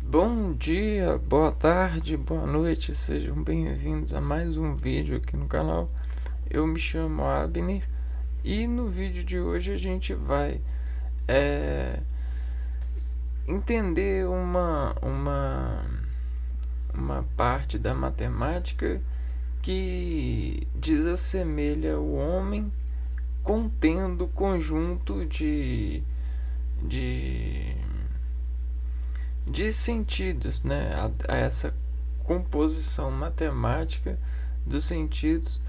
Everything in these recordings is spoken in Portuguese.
Bom dia, boa tarde, boa noite, sejam bem-vindos a mais um vídeo aqui no canal. Eu me chamo Abner e no vídeo de hoje a gente vai entender uma parte da matemática que desassemelha o homem contendo conjunto de de sentidos, né, a essa composição matemática dos sentidos,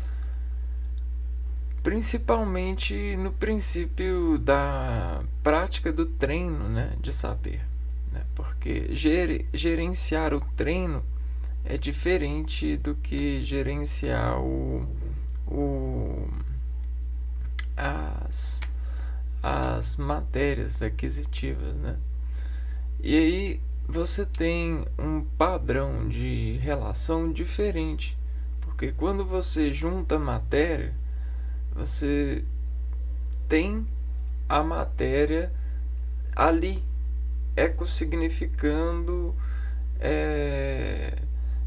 principalmente no princípio da prática do treino, né, de saber, né, porque gerenciar o treino é diferente do que gerenciar as matérias aquisitivas, né? E aí você tem um padrão de relação diferente, porque quando você junta matéria, você tem a matéria ali ecossignificando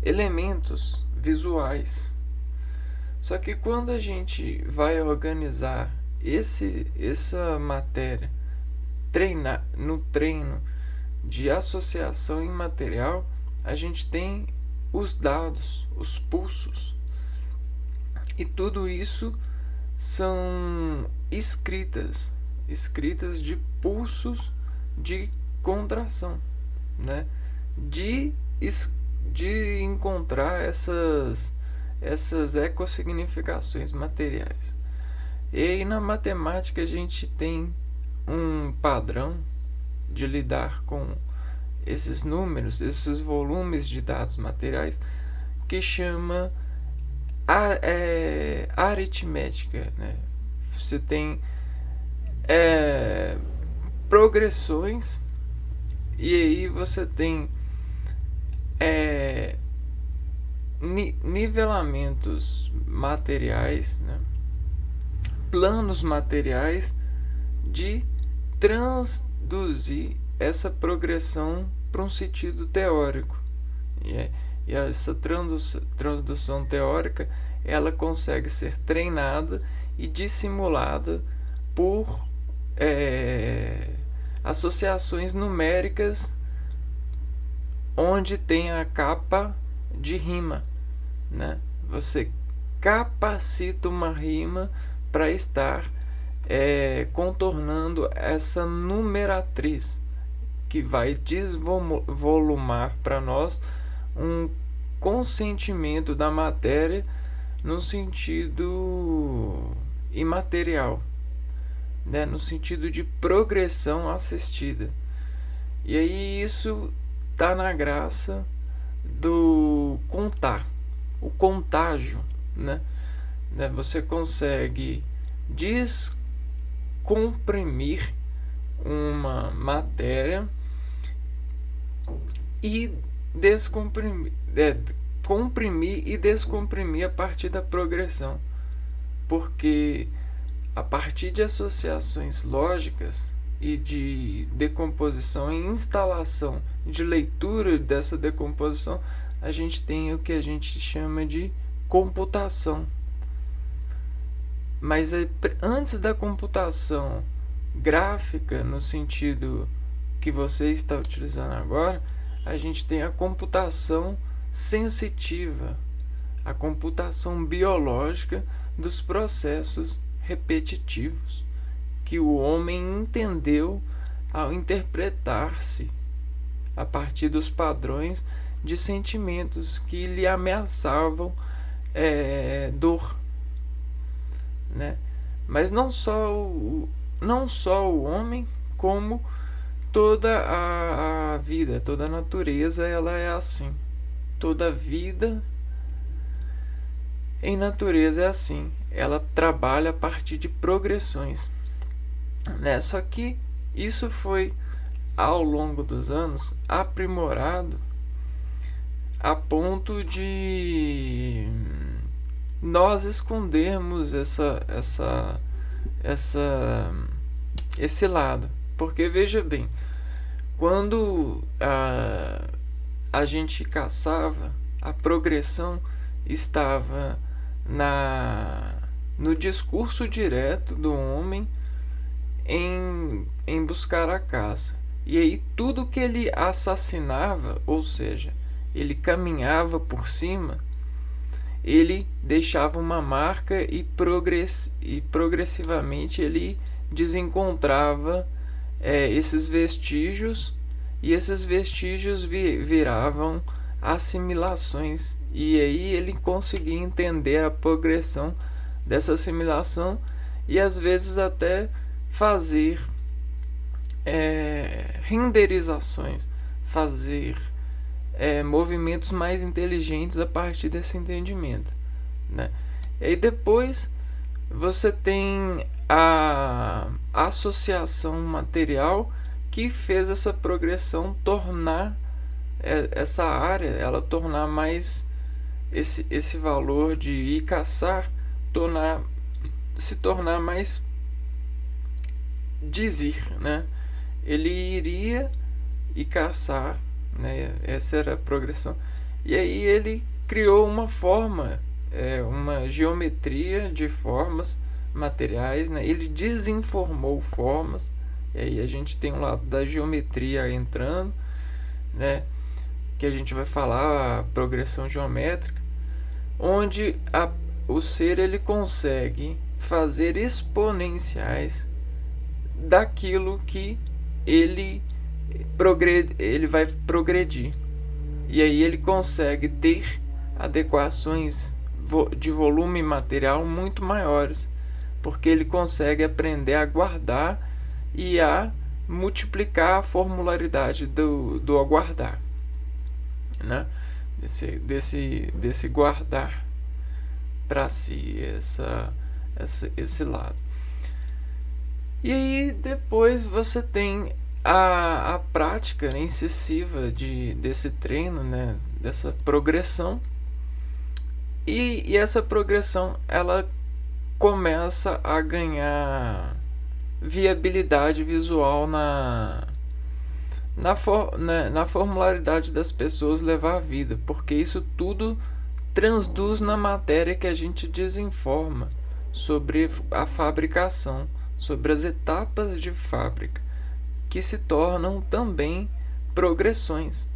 elementos visuais. Só que quando a gente vai organizar essa matéria no treino de associação em material, a gente tem os dados, os pulsos. E tudo isso são escritas de pulsos de contração, né? De encontrar essas ecossignificações materiais. E aí na matemática a gente tem um padrão de lidar com esses números, esses volumes de dados materiais, que chama aritmética, né? Você tem progressões e aí você tem nivelamentos materiais, né? Planos materiais de transduzir essa progressão para um sentido teórico. E essa transdução teórica ela consegue ser treinada e dissimulada por associações numéricas onde tem a capa de rima, né? Você capacita uma rima para estar contornando essa numeratriz que vai desvolumar para nós um consentimento da matéria no sentido imaterial, né? No sentido de progressão assistida. E aí isso está na graça do contar, o contágio, né? Você consegue descomprimir uma matéria e comprimir e descomprimir a partir da progressão, porque a partir de associações lógicas e de decomposição e instalação de leitura dessa decomposição, a gente tem o que a gente chama de computação. Mas antes da computação gráfica, no sentido que você está utilizando agora, a gente tem a computação sensitiva, a computação biológica dos processos repetitivos que o homem entendeu ao interpretar-se a partir dos padrões de sentimentos que lhe ameaçavam dor, né? Mas não só o homem, como toda a vida, toda a natureza, ela é assim. Toda vida em natureza é assim. Ela trabalha a partir de progressões, né? Só que isso foi ao longo dos anos aprimorado a ponto de nós escondermos esse lado. Porque veja bem, quando a gente caçava, a progressão estava no discurso direto do homem em buscar a caça. E aí tudo que ele assassinava, ou seja, ele caminhava por cima, ele deixava uma marca e progressivamente ele desencontrava esses vestígios, e esses vestígios viravam assimilações, e aí ele conseguia entender a progressão dessa assimilação e às vezes até fazer renderizações, fazer movimentos mais inteligentes a partir desse entendimento, né? E aí depois você tem a associação material que fez essa progressão tornar essa área, ela tornar mais esse valor de ir caçar, se tornar mais dizer, né? Ele iria e caçar, né? Essa era a progressão. E aí ele criou uma forma, uma geometria de formas materiais, né? Ele desinformou formas, e aí a gente tem um lado da geometria entrando, né? Que a gente vai falar a progressão geométrica, onde o ser ele consegue fazer exponenciais daquilo que ele vai progredir. E aí ele consegue ter adequações de volume material muito maiores, porque ele consegue aprender a guardar e a multiplicar a formularidade do aguardar, né? Desse guardar para si esse lado. E aí depois você tem a prática incessiva desse treino, né? Dessa progressão, e essa progressão ela começa a ganhar viabilidade visual na formularidade das pessoas levar a vida, porque isso tudo transduz na matéria que a gente desinforma sobre a fabricação, sobre as etapas de fábrica, que se tornam também progressões.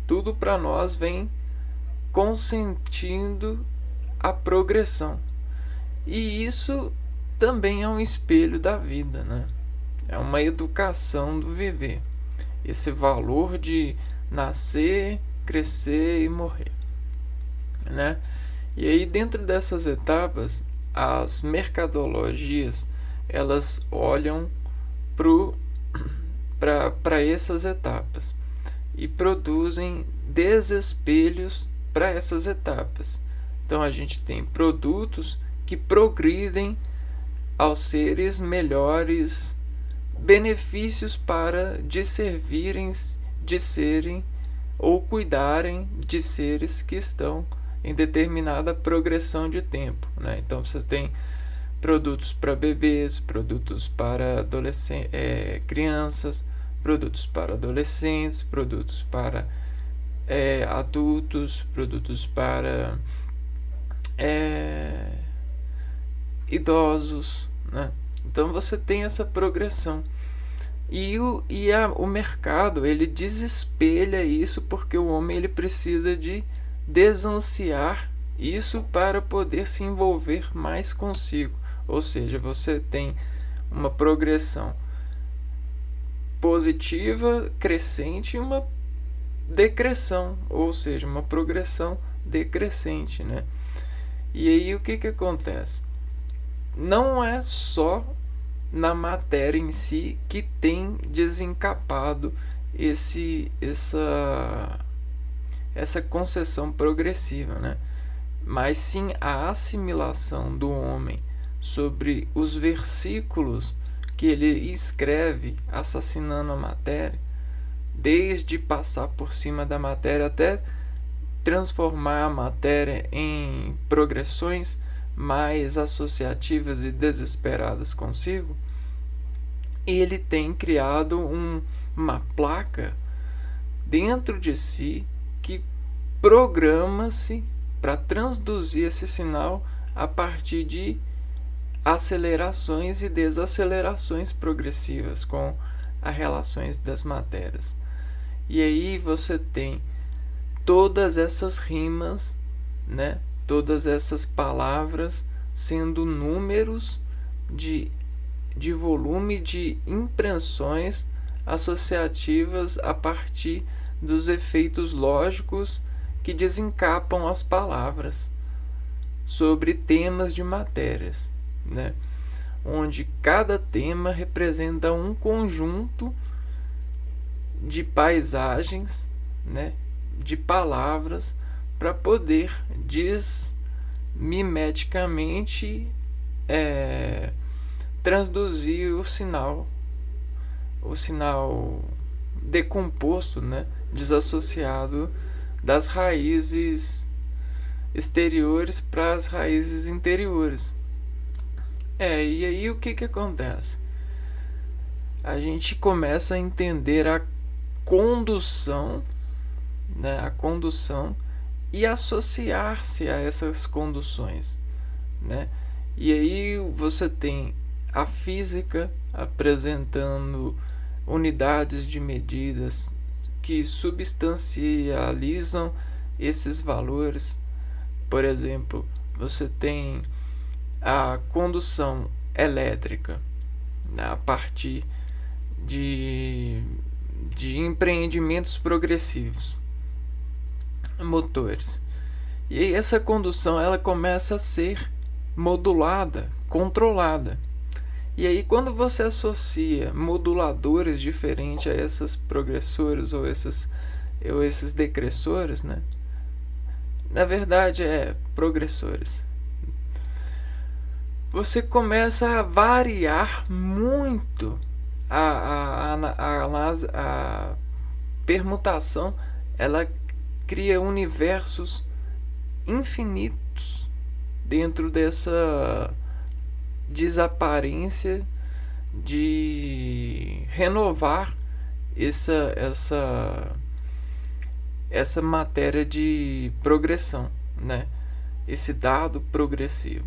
Tudo para nós vem consentindo a progressão. E isso também é um espelho da vida, né? É uma educação do viver. Esse valor de nascer, crescer e morrer, né? E aí dentro dessas etapas, as mercadologias, elas olham para essas etapas e produzem desespelhos para essas etapas. Então a gente tem produtos que progridem aos seres melhores benefícios para de servirem, de serem ou cuidarem de seres que estão em determinada progressão de tempo, né? Então você tem produtos para bebês, produtos para crianças, produtos para adolescentes, produtos para adultos, produtos para idosos, né? Então você tem essa progressão, e o mercado ele desespelha isso, porque o homem ele precisa de desansiar isso para poder se envolver mais consigo. Ou seja, você tem uma progressão positiva, crescente, e uma decreção, ou seja, uma progressão decrescente, né? E aí o que acontece? Não é só na matéria em si que tem desencapado essa concessão progressiva, né? Mas sim a assimilação do homem sobre os versículos que ele escreve assassinando a matéria, desde passar por cima da matéria até transformar a matéria em progressões mais associativas e desesperadas consigo. Ele tem criado uma placa dentro de si programa-se para transduzir esse sinal a partir de acelerações e desacelerações progressivas com as relações das matérias. E aí você tem todas essas rimas, né? Todas essas palavras sendo números de volume de impressões associativas a partir dos efeitos lógicos que desencapam as palavras sobre temas de matérias, né? Onde cada tema representa um conjunto de paisagens, né? De palavras para poder mimeticamente transduzir o sinal decomposto, né? Desassociado das raízes exteriores para as raízes interiores. E aí o que acontece? A gente começa a entender a condução, né? A condução e associar-se a essas conduções, né? E aí você tem a física apresentando unidades de medidas que substancializam esses valores. Por exemplo, você tem a condução elétrica, né, a partir de empreendimentos progressivos, motores. E aí essa condução ela começa a ser modulada, controlada. E aí quando você associa moduladores diferentes a esses progressores ou esses decressores, né? Na verdade progressores. Você começa a variar muito a permutação, ela cria universos infinitos dentro dessa desaparência de renovar essa matéria de progressão, né? Esse dado progressivo.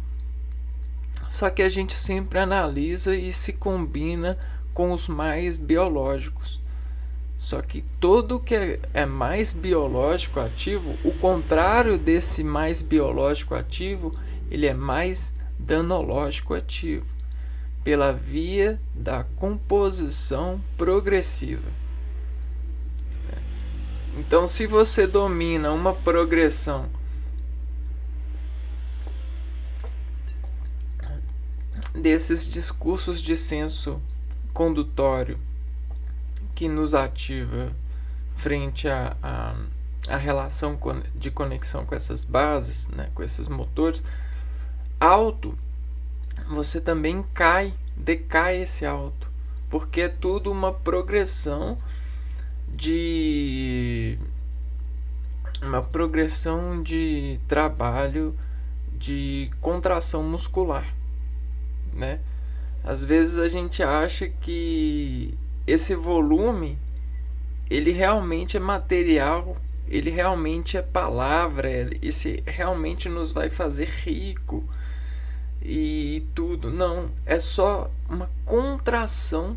Só que a gente sempre analisa e se combina com os mais biológicos. Só que tudo que é mais biológico ativo, o contrário desse mais biológico ativo, ele é mais danológico ativo, pela via da composição progressiva. Então, se você domina uma progressão desses discursos de senso condutório que nos ativa frente à relação de conexão com essas bases, né, com esses motores, alto, você também decai esse alto, porque é tudo uma progressão de trabalho de contração muscular, né? Às vezes a gente acha que esse volume ele realmente é material, ele realmente é palavra, esse realmente nos vai fazer rico e tudo. Não, é só uma contração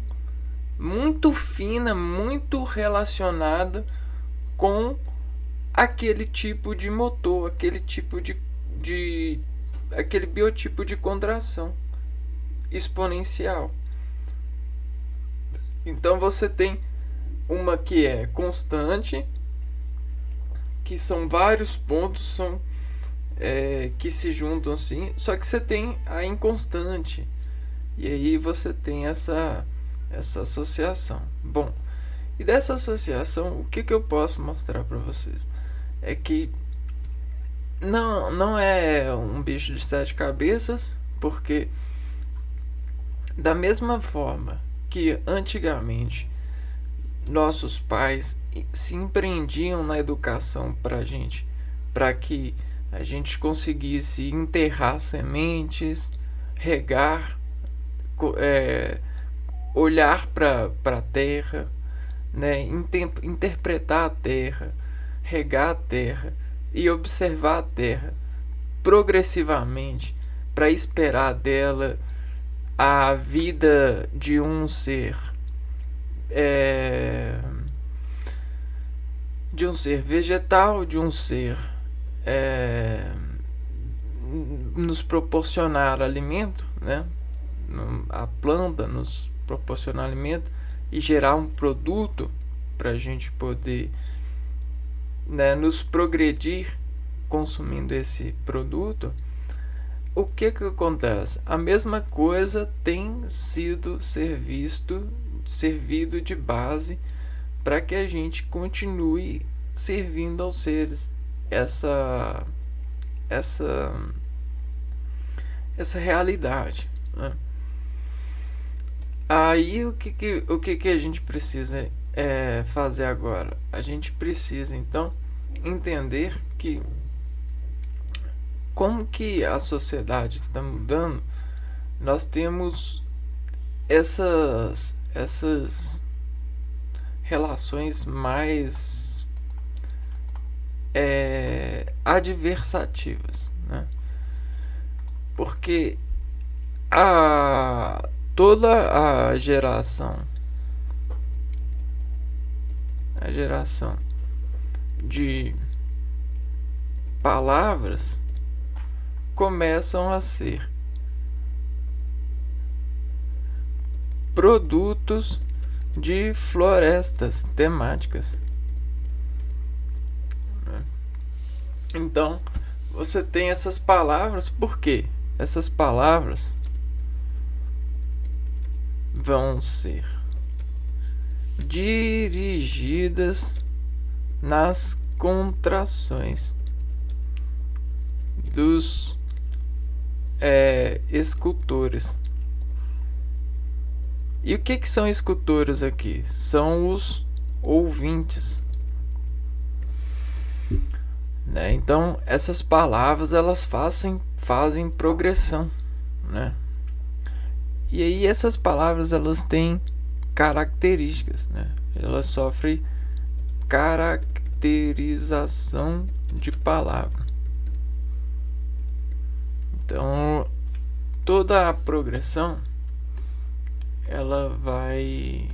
muito fina, muito relacionada com aquele tipo de motor, aquele tipo aquele biotipo de contração exponencial. Então você tem uma que é constante, que são vários pontos que se juntam assim, só que você tem a inconstante, e aí você tem essa associação. Bom, e dessa associação, o que eu posso mostrar para vocês? É que não é um bicho de 7 cabeças, porque da mesma forma que antigamente nossos pais se empreendiam na educação pra gente, para que a gente conseguisse enterrar sementes, regar, olhar para a terra, né, interpretar a terra, regar a terra, e observar a Terra progressivamente para esperar dela a vida de um ser vegetal, de um ser nos proporcionar alimento, né? A planta nos proporcionar alimento e gerar um produto para a gente poder, né, nos progredir consumindo esse produto. O que acontece? A mesma coisa tem sido servido de base para que a gente continue servindo aos seres essa realidade, né? Aí o que a gente precisa fazer agora? A gente precisa então entender que como que a sociedade está mudando. Nós temos essas relações mais adversativas, né? Porque toda a geração de palavras começam a ser produtos de florestas temáticas. Então, você tem essas palavras, por quê? Essas palavras vão ser dirigidas nas contrações dos escultores. E o que são escultores aqui? São os ouvintes, né? Então essas palavras elas fazem progressão, né? E aí essas palavras elas têm características, né? Elas sofrem caracterização de palavra. Então toda a progressão ela vai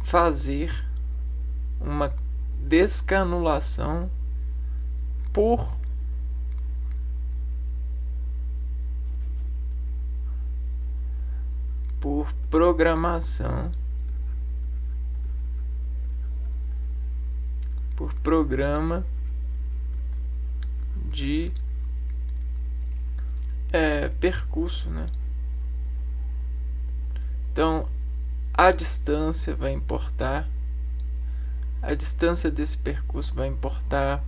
fazer uma descanulação por programação, por programa de percurso, né? Então a distância vai importar, a distância desse percurso vai importar,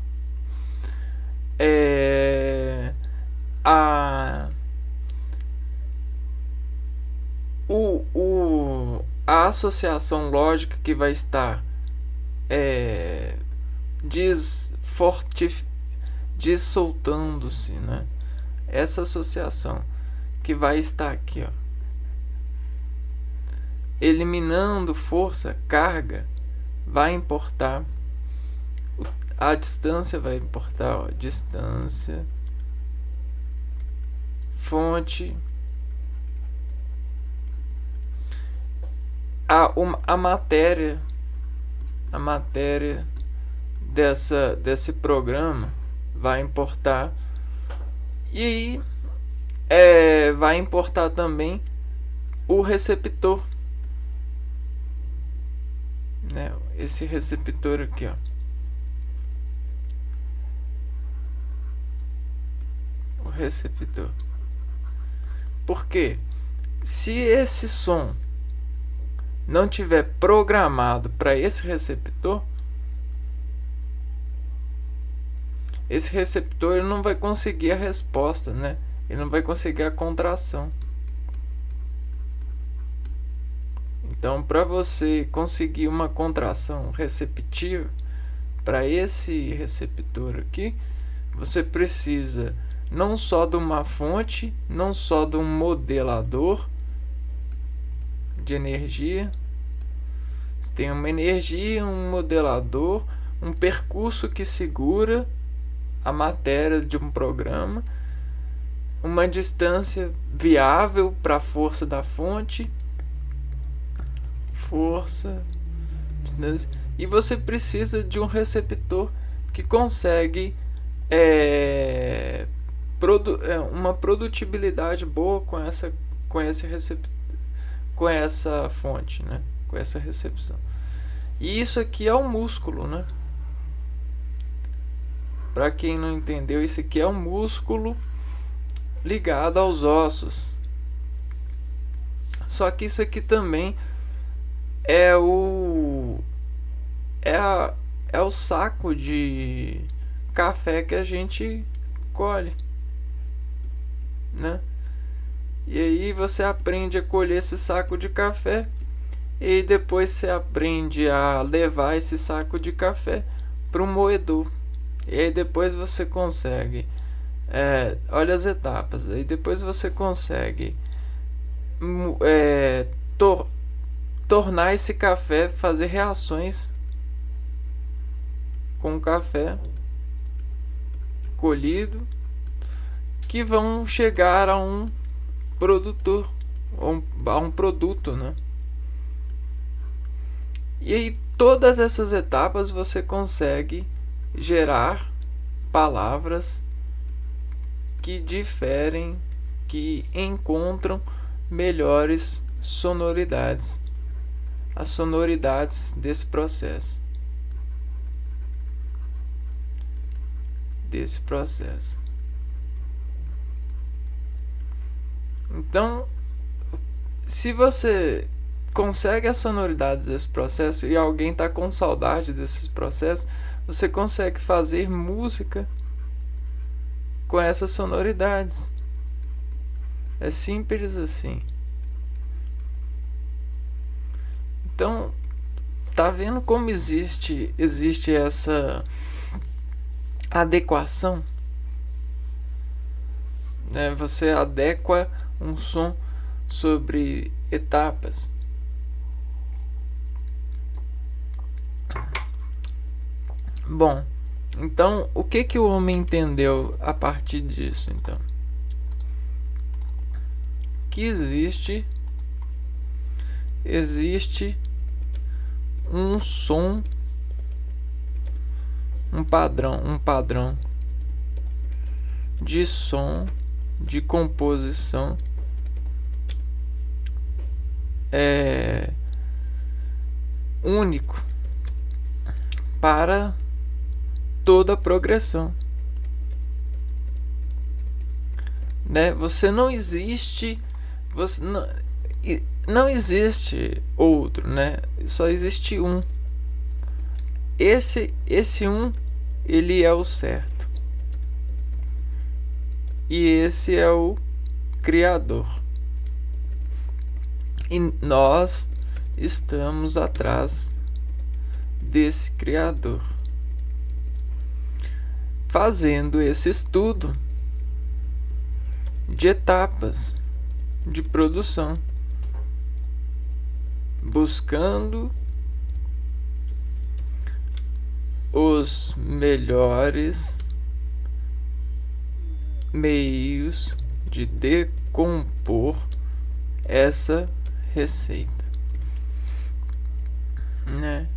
a associação lógica que vai estar dissoltando-se, né? Essa associação que vai estar aqui, ó, eliminando força, carga, vai importar. A distância vai importar, ó, distância, fonte, a matéria desse programa vai importar. E aí vai importar também o receptor, né? Esse receptor aqui, ó, o receptor. Porque se esse som não tiver programado para esse receptor ele não vai conseguir a resposta, né? Ele não vai conseguir a contração. Então, para você conseguir uma contração receptiva para esse receptor aqui, você precisa não só de uma fonte, não só de um modelador de energia. Você tem uma energia, um modelador, um percurso que segura a matéria de um programa, uma distância viável para a força da fonte, distância, e você precisa de um receptor que consegue uma produtibilidade boa com essa fonte, né? Com essa recepção. E isso aqui é o músculo, né? Para quem não entendeu, isso aqui é um músculo ligado aos ossos. Só que isso aqui também é o saco de café que a gente colhe, né? E aí você aprende a colher esse saco de café e depois você aprende a levar esse saco de café para um moedor. E aí depois você consegue, olha as etapas, aí depois você consegue tornar esse café, fazer reações com o café colhido, que vão chegar a um produtor, a um produto, né? E aí todas essas etapas você consegue gerar palavras que diferem, que encontram melhores sonoridades, as sonoridades desse processo. Então, se você consegue as sonoridades desse processo e alguém está com saudade desses processos, você consegue fazer música com essas sonoridades. É simples assim. Então, tá vendo como existe essa adequação? Né? Você adequa um som sobre etapas. Bom, então o que o homem entendeu a partir disso? Então, que existe um som, um padrão de som, de composição único para toda a progressão, né? Não existe outro, né? Só existe um. Esse um, ele é o certo. E esse é o Criador. E nós estamos atrás desse Criador, fazendo esse estudo de etapas de produção, buscando os melhores meios de decompor essa receita, né?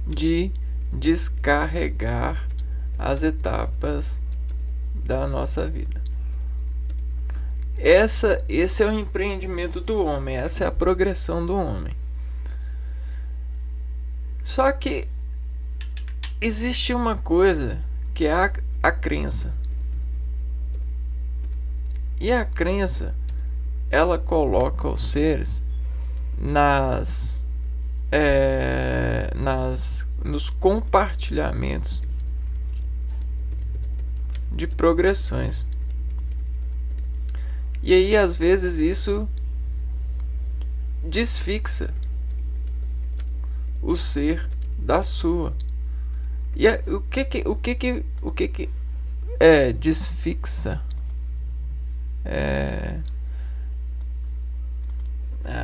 De descarregar as etapas da nossa vida. Esse é o empreendimento do homem, essa é a progressão do homem. Só que existe uma coisa que é a crença. E a crença, ela coloca os seres nos compartilhamentos de progressões. E aí às vezes isso desfixa o ser da sua. E o que desfixa?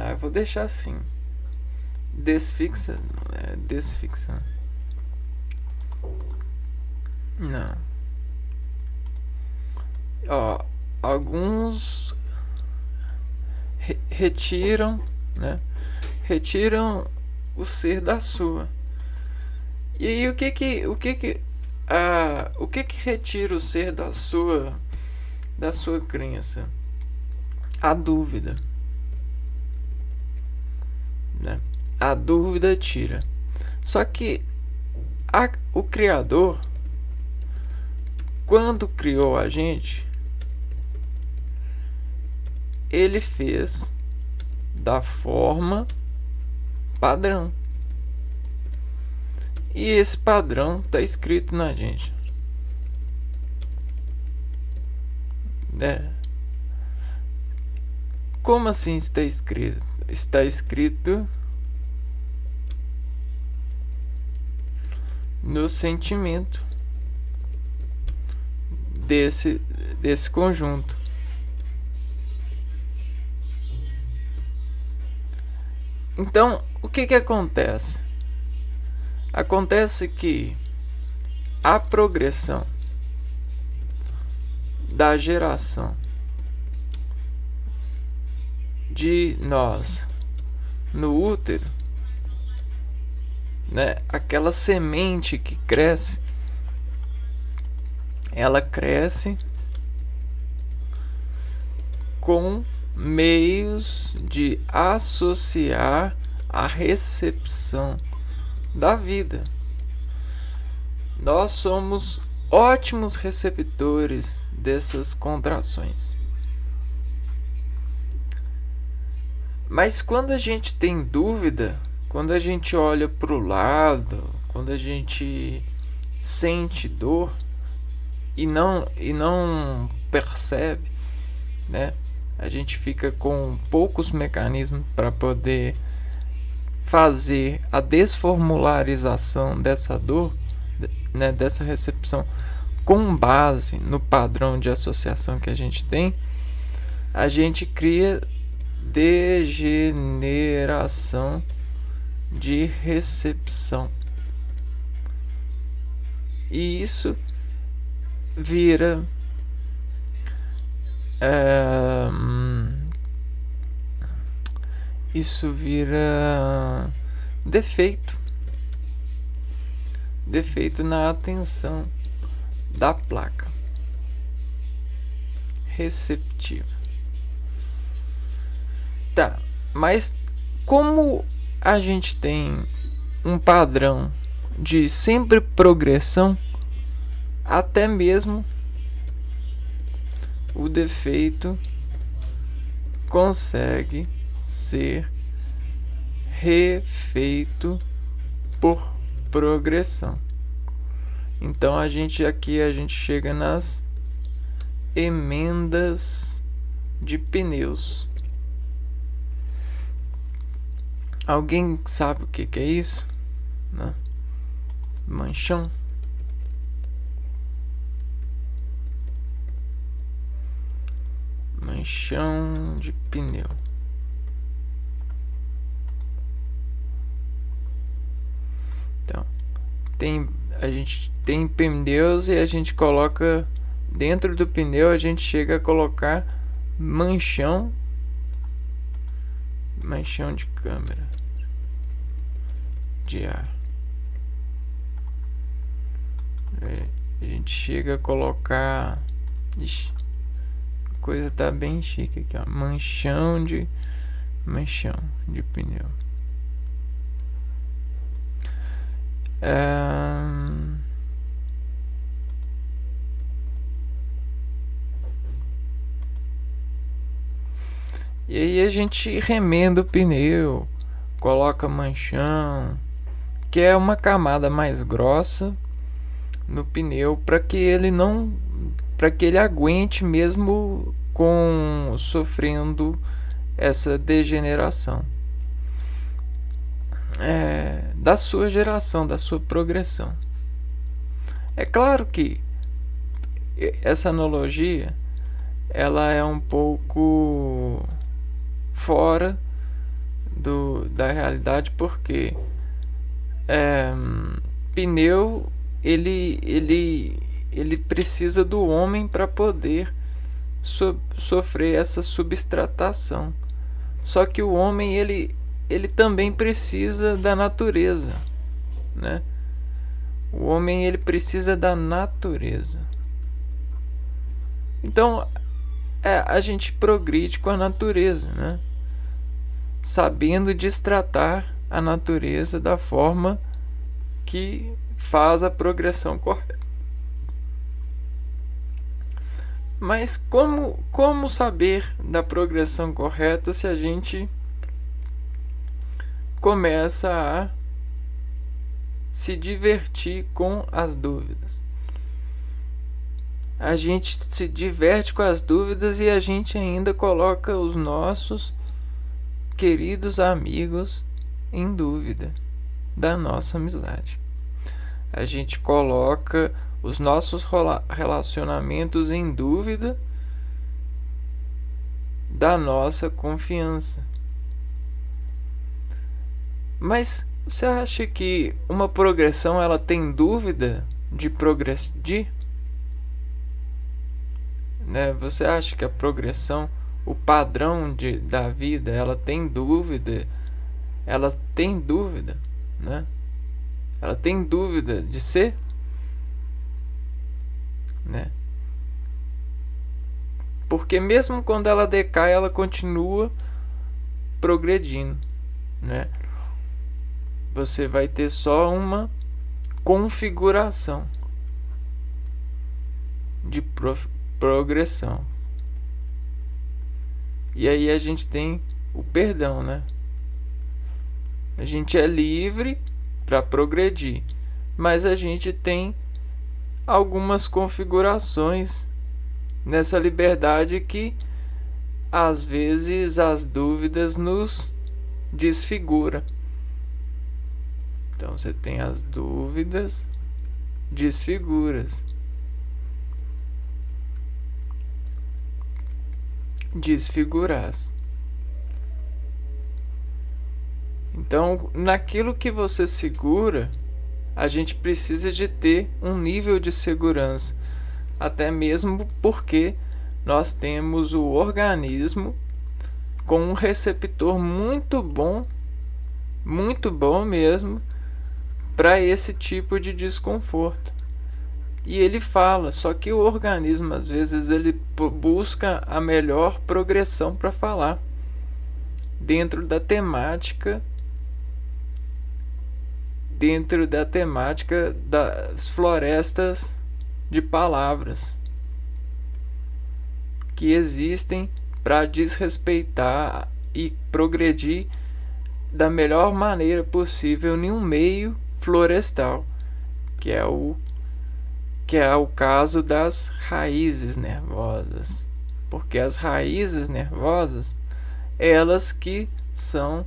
Eu vou deixar assim. Desfixa. Não. Ó, alguns retiram, né? Retiram o ser da sua. E aí o que retira o ser da sua crença? A dúvida, né? A dúvida tira. Só que o Criador, quando criou a gente, ele fez da forma padrão. E esse padrão está escrito na gente, né? Como assim está escrito? Está escrito no sentimento desse conjunto. Então, o que acontece? Acontece que a progressão da geração de nós no útero, né, aquela semente que cresce, ela cresce com meios de associar a recepção da vida. Nós somos ótimos receptores dessas contrações. Mas quando a gente tem dúvida, quando a gente olha para o lado, quando a gente sente dor e não percebe, né? A gente fica com poucos mecanismos para poder fazer a desformularização dessa dor, né, dessa recepção, com base no padrão de associação que a gente tem. A gente cria degeneração de recepção, e isso vira defeito na atenção da placa receptiva. Tá, mas como a gente tem um padrão de sempre progressão, até mesmo o defeito consegue ser refeito por progressão. Então a gente chega nas emendas de pneus. Alguém sabe o que é isso? Né? Manchão. Manchão de pneu. Então, a gente tem pneus e a gente coloca dentro do pneu, a gente chega a colocar manchão de câmera de ar. A gente chega a colocar, ixi, a coisa tá bem chique aqui, ó. Manchão de pneu. E aí a gente remenda o pneu, coloca manchão, que é uma camada mais grossa no pneu, para que ele aguente mesmo com sofrendo essa degeneração da sua geração, da sua progressão. É claro que essa analogia ela é um pouco fora da realidade, porque pneu ele ele precisa do homem para poder sofrer essa substratação. Só que o homem ele também precisa da natureza, né? O homem ele precisa da natureza. Então a gente progride com a natureza, né? Sabendo destratar a natureza da forma que faz a progressão correta. Mas como saber da progressão correta se a gente começa a se divertir com as dúvidas? A gente se diverte com as dúvidas e a gente ainda coloca os nossos queridos amigos em dúvida da nossa amizade. A gente coloca os nossos relacionamentos em dúvida da nossa confiança. Mas você acha que uma progressão ela tem dúvida de progredir? Né? Você acha que a progressão, o padrão da vida, ela tem dúvida? Ela tem dúvida, né? Ela tem dúvida de ser, né? Porque mesmo quando ela decai, ela continua progredindo, né? Você vai ter só uma configuração de progressão. E aí a gente tem o perdão, né? A gente é livre para progredir, mas a gente tem algumas configurações nessa liberdade que às vezes as dúvidas nos desfigura. Então você tem as dúvidas desfiguras. Desfiguras. Então, naquilo que você segura, a gente precisa de ter um nível de segurança, até mesmo porque nós temos o organismo com um receptor muito bom mesmo, para esse tipo de desconforto. E ele fala, só que o organismo às vezes ele busca a melhor progressão para falar dentro da temática das florestas de palavras que existem para desrespeitar e progredir da melhor maneira possível em um meio florestal, que é o caso das raízes nervosas, porque as raízes nervosas, elas que são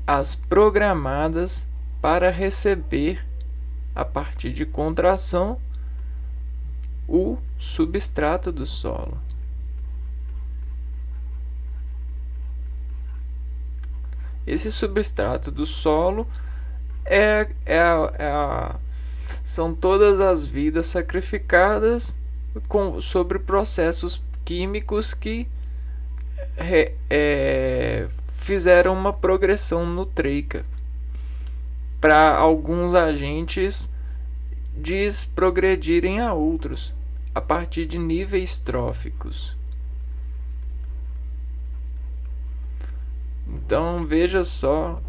as programadas para receber, a partir de contração, o substrato do solo. Esse substrato do solo são todas as vidas sacrificadas sobre processos químicos que fizeram uma progressão nutreica para alguns agentes desprogredirem a outros a partir de níveis tróficos. Então veja só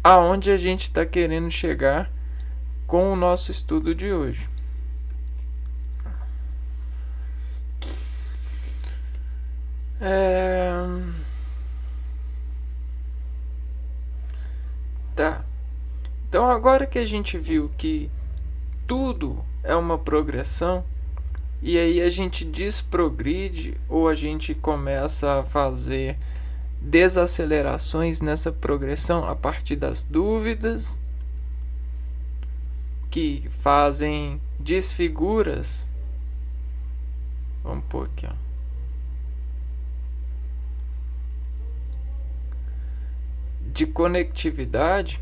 aonde a gente está querendo chegar com o nosso estudo de hoje. Tá. Então agora que a gente viu que tudo é uma progressão, e aí a gente desprogride ou a gente começa a fazer desacelerações nessa progressão a partir das dúvidas que fazem desfiguras. Vamos pôr aqui, ó. De conectividade,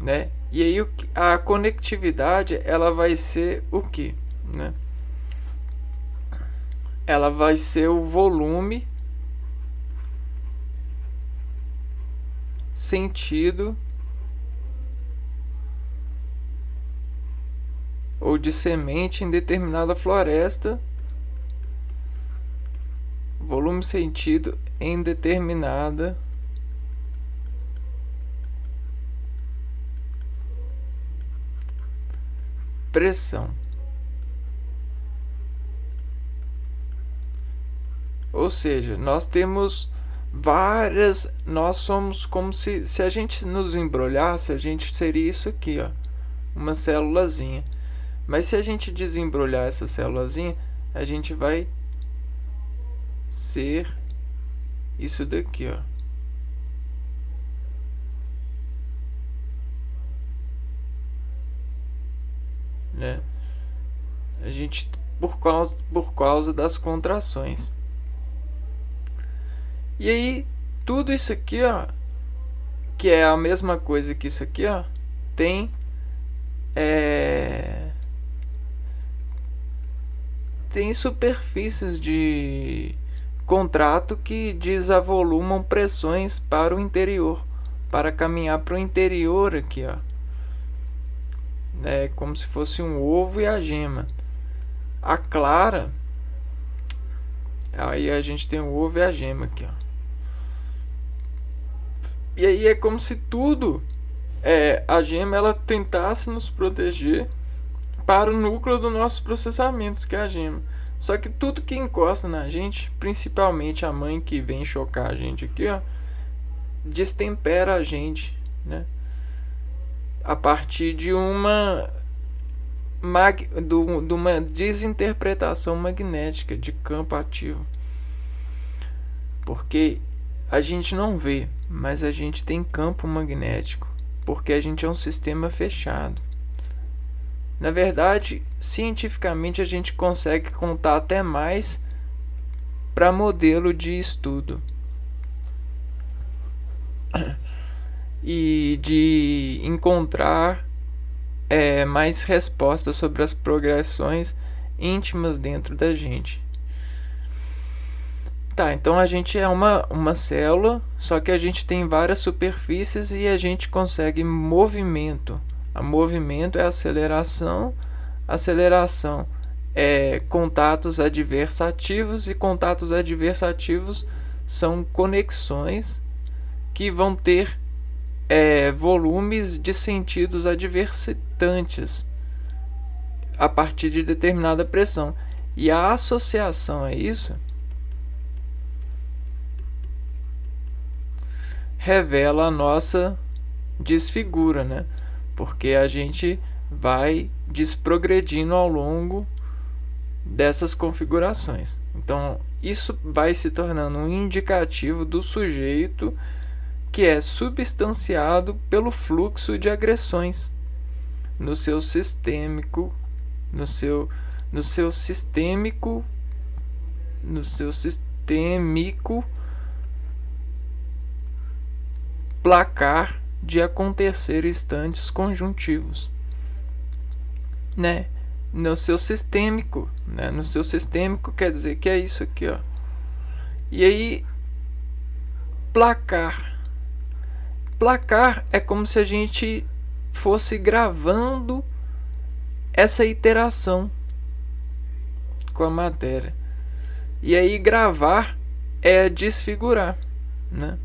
né? E aí a conectividade ela vai ser o que, né? Ela vai ser o volume sentido ou de semente em determinada floresta, volume sentido em determinada pressão. Ou seja, nós temos nós somos como se a gente nos embrulhasse, a gente seria isso aqui, ó, uma célulazinha. Mas se a gente desembrulhar essa célulazinha, a gente vai ser isso daqui, ó. Né? A gente por causa das contrações. E aí tudo isso aqui, ó, que é a mesma coisa que isso aqui, ó, tem tem superfícies de contrato que desavolumam pressões para o interior, para caminhar para o interior aqui, ó. É como se fosse um ovo e a gema. A clara, aí a gente tem o ovo e a gema aqui, ó. E aí é como se tudo, a gema ela tentasse nos proteger para o núcleo dos nossos processamentos, que é a gema. Só que tudo que encosta na gente, principalmente a mãe que vem chocar a gente aqui, ó, destempera a gente, né? A partir de uma desinterpretação magnética de campo ativo. Porque a gente não vê, mas a gente tem campo magnético, porque a gente é um sistema fechado. Na verdade, cientificamente a gente consegue contar até mais para modelo de estudo e de encontrar mais respostas sobre as progressões íntimas dentro da gente. Tá, então a gente é uma célula, só que a gente tem várias superfícies e a gente consegue movimento. A movimento é aceleração é contatos adversativos, e contatos adversativos são conexões que vão ter volumes de sentidos adversitantes a partir de determinada pressão. E a associação a isso revela a nossa desfigura, né? Porque a gente vai desprogredindo ao longo dessas configurações. Então, isso vai se tornando um indicativo do sujeito que é substanciado pelo fluxo de agressões no seu sistêmico, no seu sistêmico placar de acontecer instantes conjuntivos, né? No seu sistêmico, né? No seu sistêmico quer dizer que é isso aqui, ó. E aí placar é como se a gente fosse gravando essa iteração com a matéria. E aí gravar é desfigurar, né?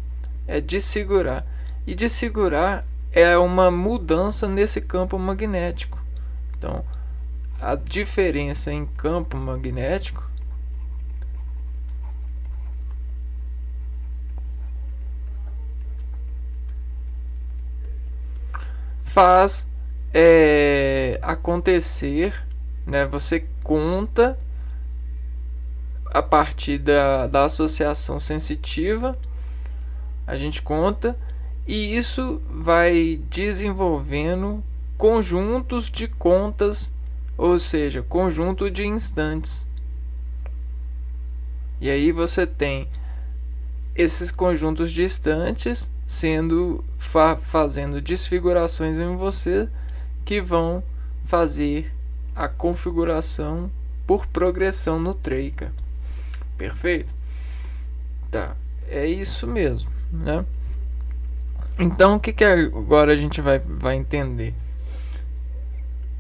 É desfigurar. E desfigurar é uma mudança nesse campo magnético. Então, a diferença em campo magnético faz acontecer, né? Você conta a partir da associação sensitiva, a gente conta, e isso vai desenvolvendo conjuntos de contas, ou seja, conjunto de instantes. E aí você tem esses conjuntos distantes fazendo desfigurações em você que vão fazer a configuração por progressão no Traker. Perfeito? Tá, é isso mesmo, né? Então, o que agora a gente vai entender?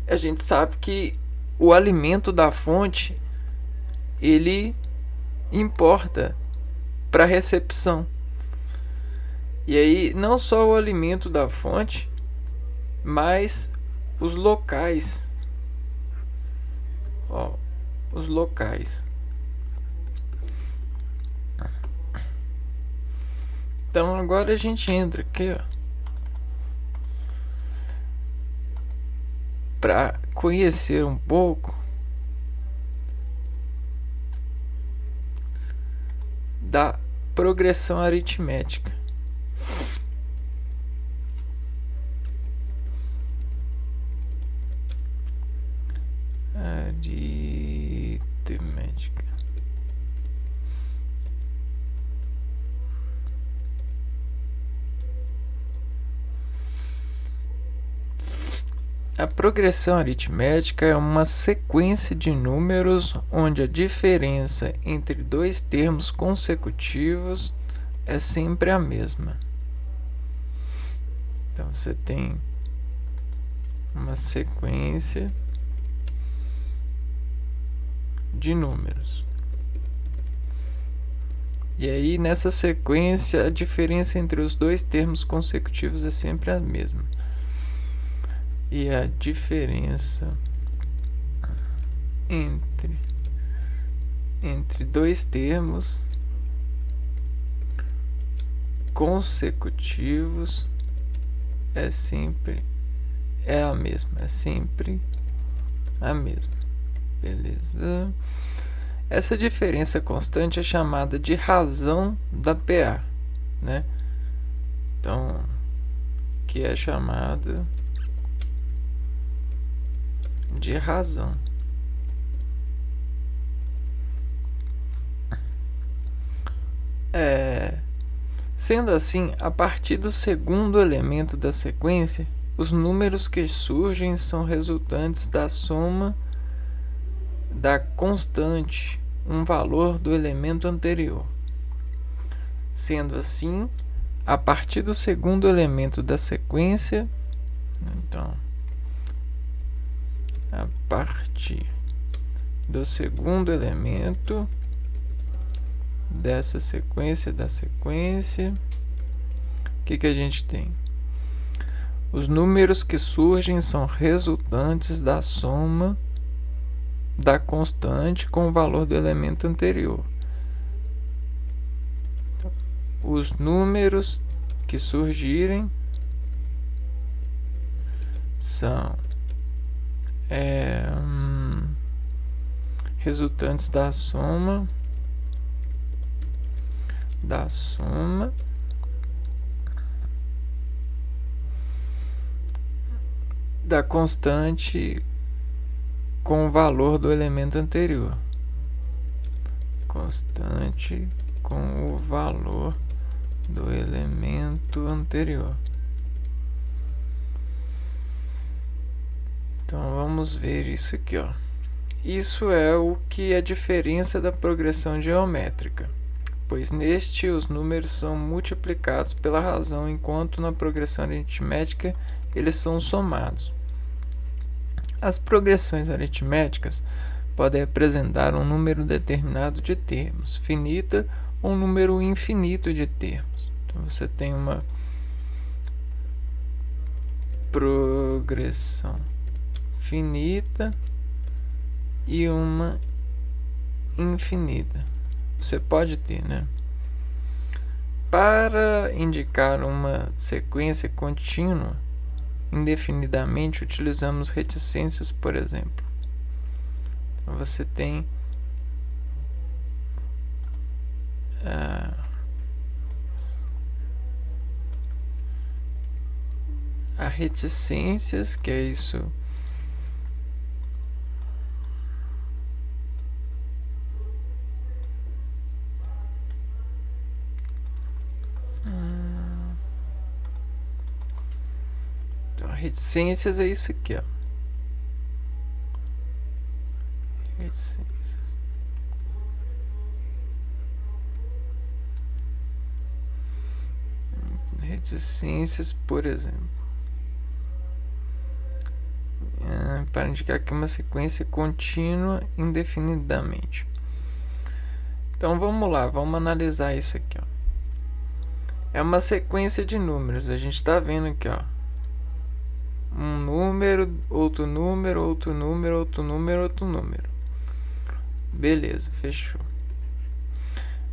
A gente sabe que o alimento da fonte, ele importa para a recepção. E aí, não só o alimento da fonte, mas os locais. Ó, os locais. Então agora a gente entra aqui, ó, para conhecer um pouco da progressão aritmética. Aritmética. A progressão aritmética é uma sequência de números onde a diferença entre dois termos consecutivos é sempre a mesma. Então você tem uma sequência de números. E aí nessa sequência a diferença entre os dois termos consecutivos é sempre a mesma. E a diferença entre dois termos consecutivos é sempre a mesma. Beleza? Essa diferença constante é chamada de razão da PA, né? Então, que é chamada de razão. Sendo assim, a partir do segundo elemento da sequência, os números que surgem são resultantes da soma da constante, um valor do elemento anterior. Sendo assim, a partir do segundo elemento da sequência, então, a partir do segundo elemento dessa sequência o que a gente tem? Os números que surgem são resultantes da soma da constante com o valor do elemento anterior. Os números que surgirem são resultantes da soma da constante com o valor do elemento anterior. Constante com o valor do elemento anterior. Então vamos ver isso aqui, ó. Isso é o que é a diferença da progressão geométrica, pois neste os números são multiplicados pela razão, enquanto na progressão aritmética eles são somados. As progressões aritméticas podem apresentar um número determinado de termos, finita ou um número infinito de termos. Então você tem uma progressão finita e uma infinita. Você pode ter, né? Para indicar uma sequência contínua, indefinidamente, utilizamos reticências, por exemplo. Então, você tem a reticências, que é isso. Reticências é isso aqui, ó. Reticências, por exemplo, para indicar que uma sequência contínua indefinidamente. Então vamos lá, vamos analisar isso aqui, ó. É uma sequência de números. A gente está vendo aqui, ó, um número, outro número, outro número, outro número, outro número. Beleza, fechou.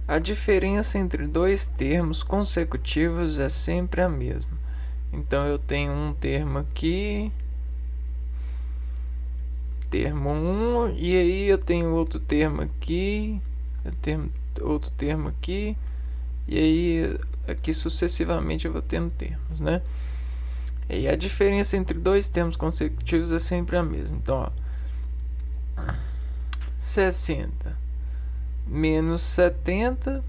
A diferença entre dois termos consecutivos é sempre a mesma. Então eu tenho um termo aqui, termo 1, e aí eu tenho outro termo aqui, eu tenho outro termo aqui, e aí aqui sucessivamente eu vou tendo termos, né? E a diferença entre dois termos consecutivos é sempre a mesma. Então, ó, 60 menos 70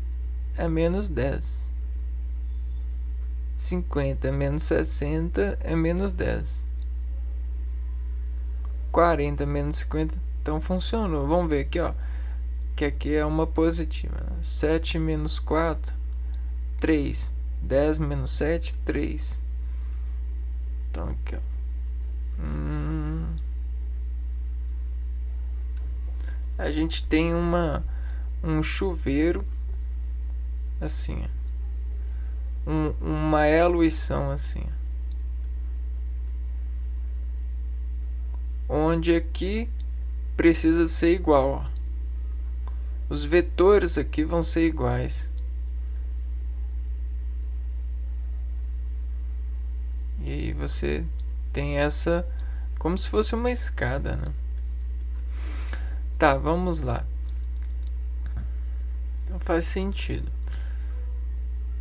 é menos 10. 50 menos 60 é menos 10. 40 menos 50, então funcionou. Vamos ver aqui, ó, que aqui é uma positiva. 7 menos 4, 3. 10 menos 7, 3. Então aqui, ó. A gente tem um chuveiro assim, uma eluição assim, onde aqui precisa ser igual, ó. Os vetores aqui vão ser iguais. E aí você tem essa como se fosse uma escada, né? Tá, vamos lá. Então faz sentido.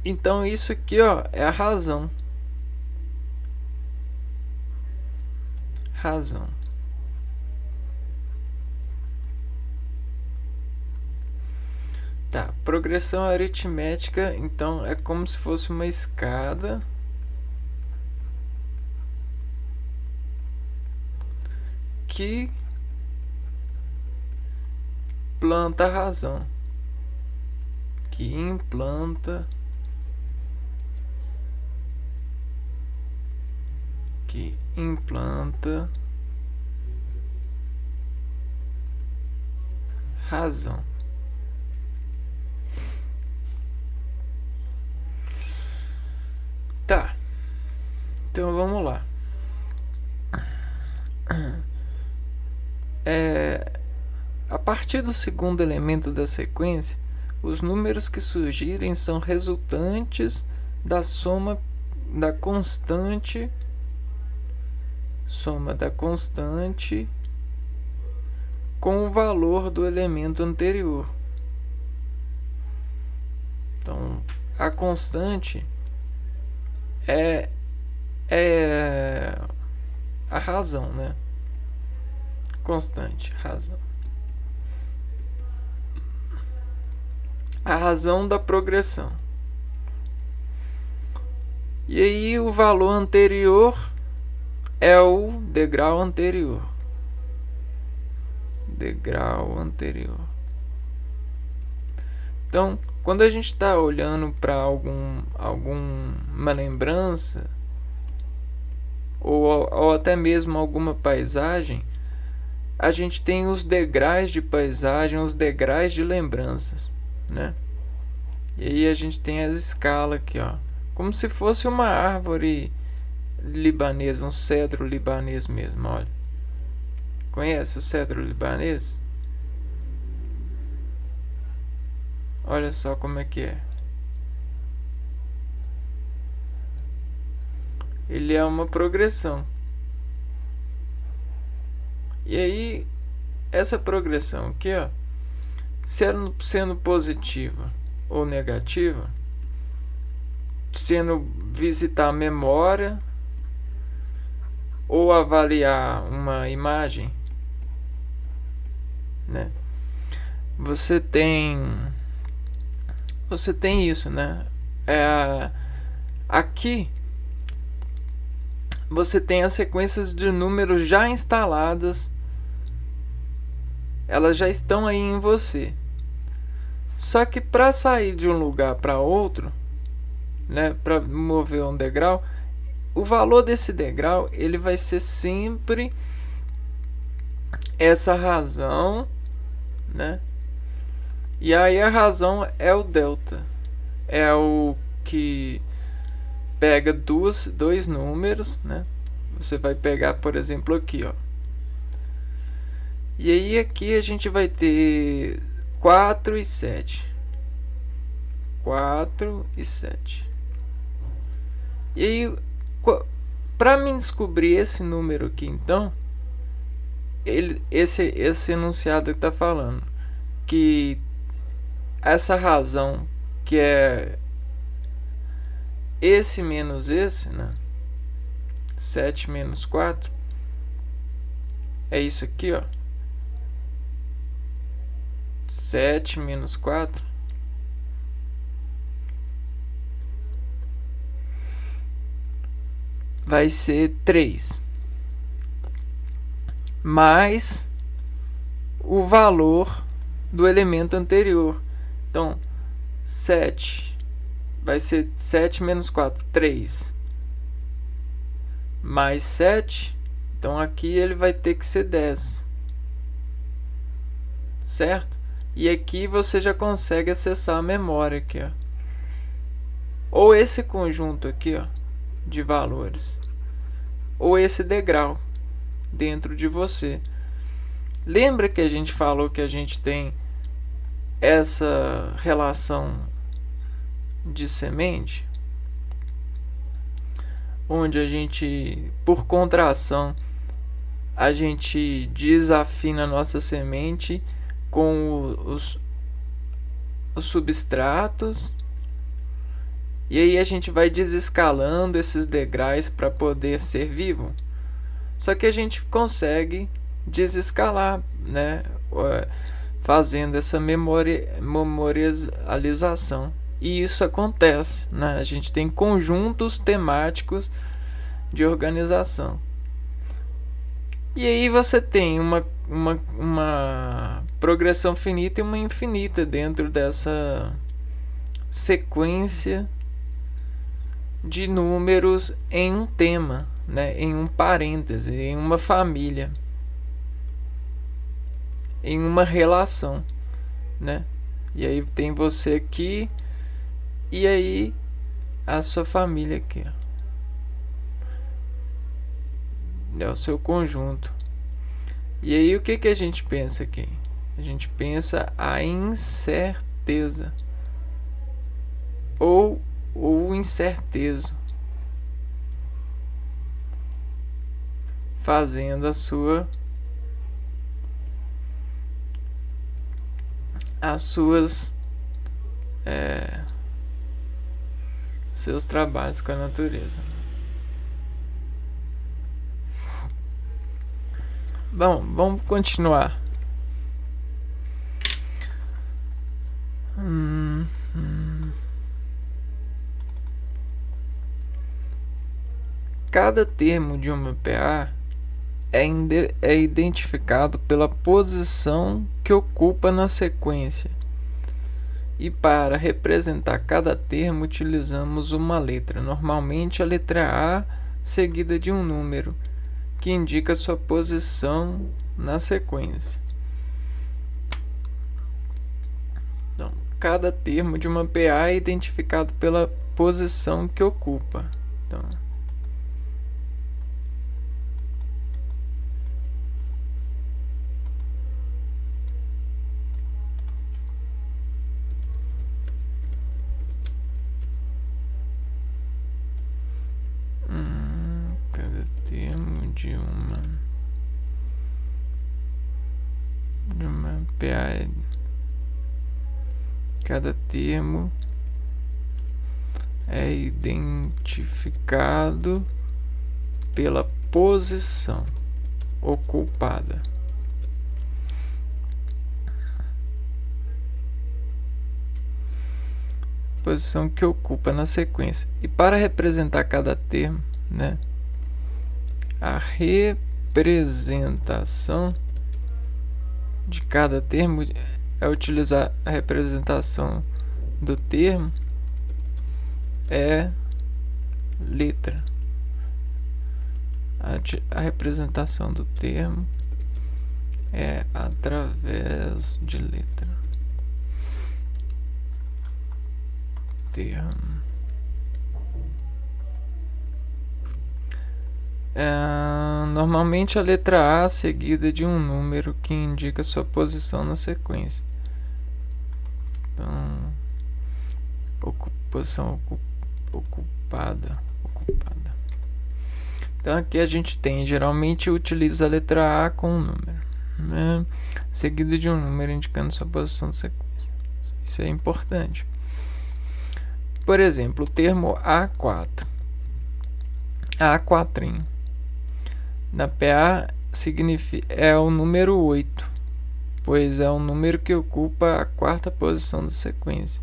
Então isso aqui, ó, é a razão. Razão. Tá, progressão aritmética, então é como se fosse uma escada que planta a razão, que implanta, razão. Tá, então vamos lá. A partir do segundo elemento da sequência, os números que surgirem são resultantes da soma da constante com o valor do elemento anterior. Então, a constante é a razão, né? Constante, razão. A razão da progressão. E aí o valor anterior é o degrau anterior. Então, quando a gente está olhando para alguma lembrança ou até mesmo alguma paisagem, a gente tem os degraus de paisagem, os degraus de lembranças, né? E aí a gente tem as escalas aqui, ó, como se fosse uma árvore libanesa, um cedro libanês mesmo, olha. Conhece o cedro libanês? Olha só como é que é. Ele é uma progressão. E aí, essa progressão aqui, ó, sendo positiva ou negativa, sendo visitar a memória ou avaliar uma imagem, né? Você tem isso, né? Aqui você tem as sequências de números já instaladas, elas já estão aí em você. Só que para sair de um lugar para outro, né, para mover um degrau, o valor desse degrau ele vai ser sempre essa razão, né? E aí a razão é o delta, é o que pega dois números, né? Você vai pegar, por exemplo, aqui, ó. E aí aqui a gente vai ter 4 e 7. 4 e 7. E aí, para mim descobrir esse número aqui, então, esse enunciado que está falando que essa razão, que é esse menos esse, né? 7 menos 4, é isso aqui, ó. 7 menos 4 vai ser 3, mais o valor do elemento anterior. Então, 7 vai ser 7 menos 4, 3, mais 7, então aqui ele vai ter que ser 10, certo? E aqui você já consegue acessar a memória aqui, ó. Ou esse conjunto aqui, ó, de valores, ou esse degrau dentro de você. Lembra que a gente falou que a gente tem essa relação de semente, onde a gente, por contração, a gente desafina a nossa semente com os substratos, e aí a gente vai desescalando esses degraus para poder ser vivo. Só que a gente consegue desescalar, né, fazendo essa memorialização. E isso acontece, né? A gente tem conjuntos temáticos de organização. E aí você tem uma progressão finita e uma infinita dentro dessa sequência de números em um tema, né? Em um parêntese, em uma família, em uma relação, né? E aí tem você aqui e aí a sua família aqui, ó. É o seu conjunto. E aí o que a gente pensa aqui? A gente pensa a incerteza ou o incertezo, fazendo as suas seus trabalhos com a natureza. Bom, vamos continuar. Cada termo de uma PA é identificado pela posição que ocupa na sequência. E para representar cada termo utilizamos uma letra, normalmente a letra A seguida de um número, que indica sua posição na sequência. Então, cada termo de uma PA é identificado pela posição que ocupa. Então, cada termo de uma PA, cada termo é identificado pela posição ocupada. Posição que ocupa na sequência. E para representar cada termo, né, a representação de cada termo é utilizar a representação do termo é letra. A representação do termo é através de letra. Termo. Normalmente a letra A seguida de um número que indica sua posição na sequência. Então, posição ocupada. Então aqui a gente tem, geralmente utiliza a letra A com um número, né? Seguido de um número indicando sua posição na sequência. Isso é importante. Por exemplo, o termo A4. A4. Na PA é o número 8, pois é o número que ocupa a quarta posição da sequência.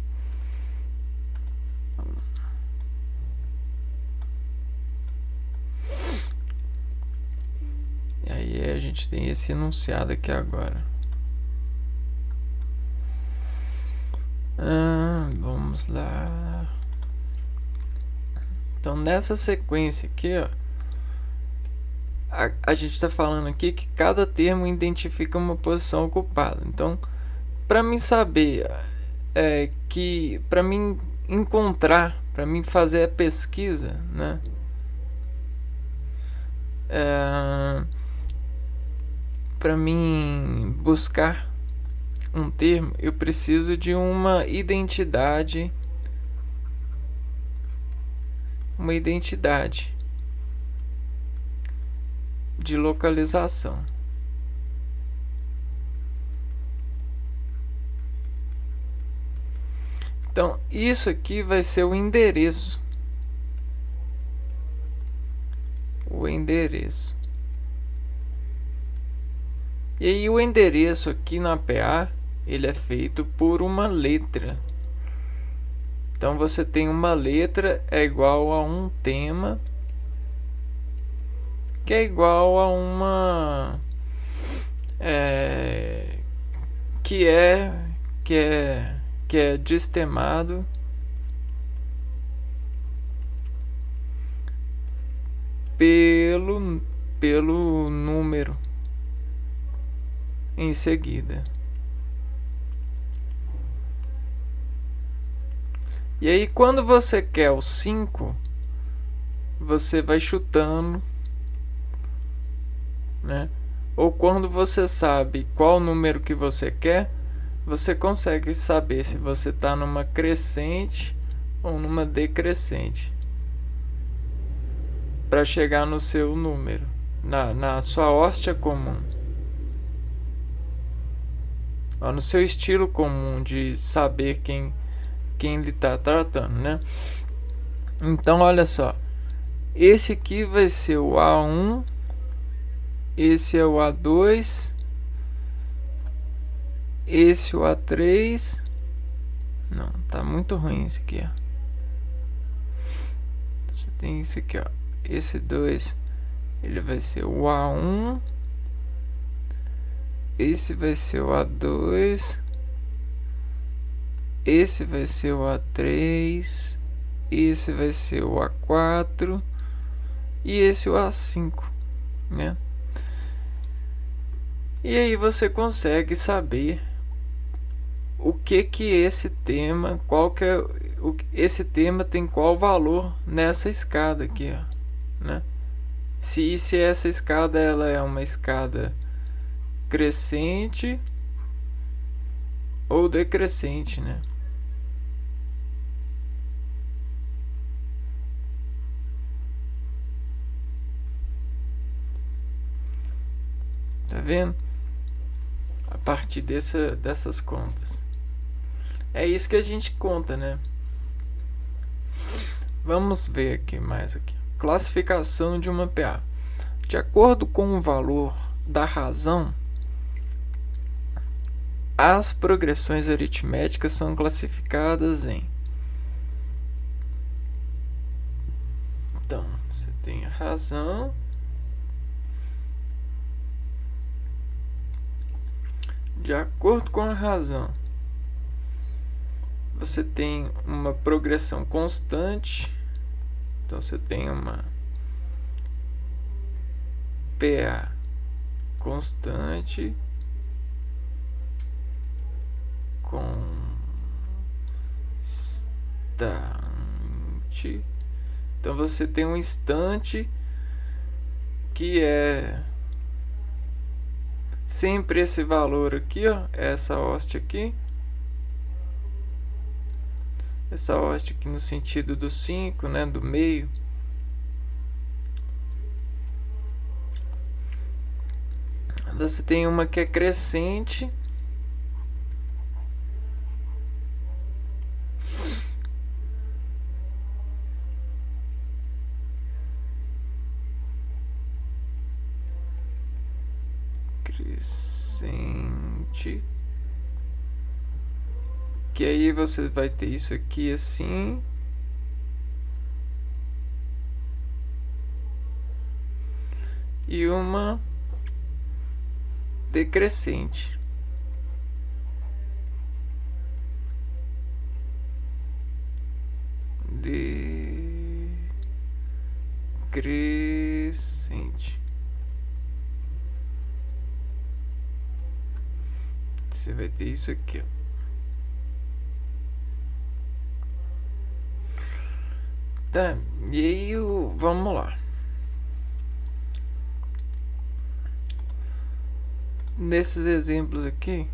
E aí a gente tem esse enunciado aqui agora. Vamos lá. Então nessa sequência aqui, ó, a gente está falando aqui que cada termo identifica uma posição ocupada. Então, para mim saber para mim encontrar, para mim fazer a pesquisa, né? Para mim buscar um termo, eu preciso de uma identidade. De localização. Então, isso aqui vai ser o endereço. E aí o endereço aqui na PA, ele é feito por uma letra. Então você tem uma letra é igual a um tema, que é igual a uma que é destemado pelo número em seguida. E aí quando você quer o 5, você vai chutando, né? Ou quando você sabe qual número que você quer, você consegue saber se você está numa crescente ou numa decrescente para chegar no seu número, na sua hóstia comum, ou no seu estilo comum de saber quem ele está tratando, né? Então olha só, esse aqui vai ser o A1, esse é o A2, esse o A3. Não, tá muito ruim esse aqui, ó. Você tem isso aqui, ó. Esse 2, ele vai ser o A1, esse vai ser o A2, esse vai ser o A3, esse vai ser o A4 e esse o A5, né? E aí você consegue saber o que esse tema, esse tema tem qual valor nessa escada aqui, ó, né? Se essa escada ela é uma escada crescente ou decrescente, né? Tá vendo? A partir dessas contas. É isso que a gente conta, né? Vamos ver aqui mais aqui. Classificação de uma PA. De acordo com o valor da razão, as progressões aritméticas são classificadas em... Então, você tem a razão, de acordo com a razão, você tem uma progressão constante. Então você tem uma PA constante constante. Então você tem um instante que é sempre esse valor aqui, ó, essa hoste aqui. Essa hoste aqui no sentido do 5, né, do meio. Você tem uma que é crescente. Crescente. Que aí você vai ter isso aqui assim. E uma decrescente. Decrescente. Você vai ter isso aqui, ó. Tá, e aí vamos lá. Nesses exemplos aqui,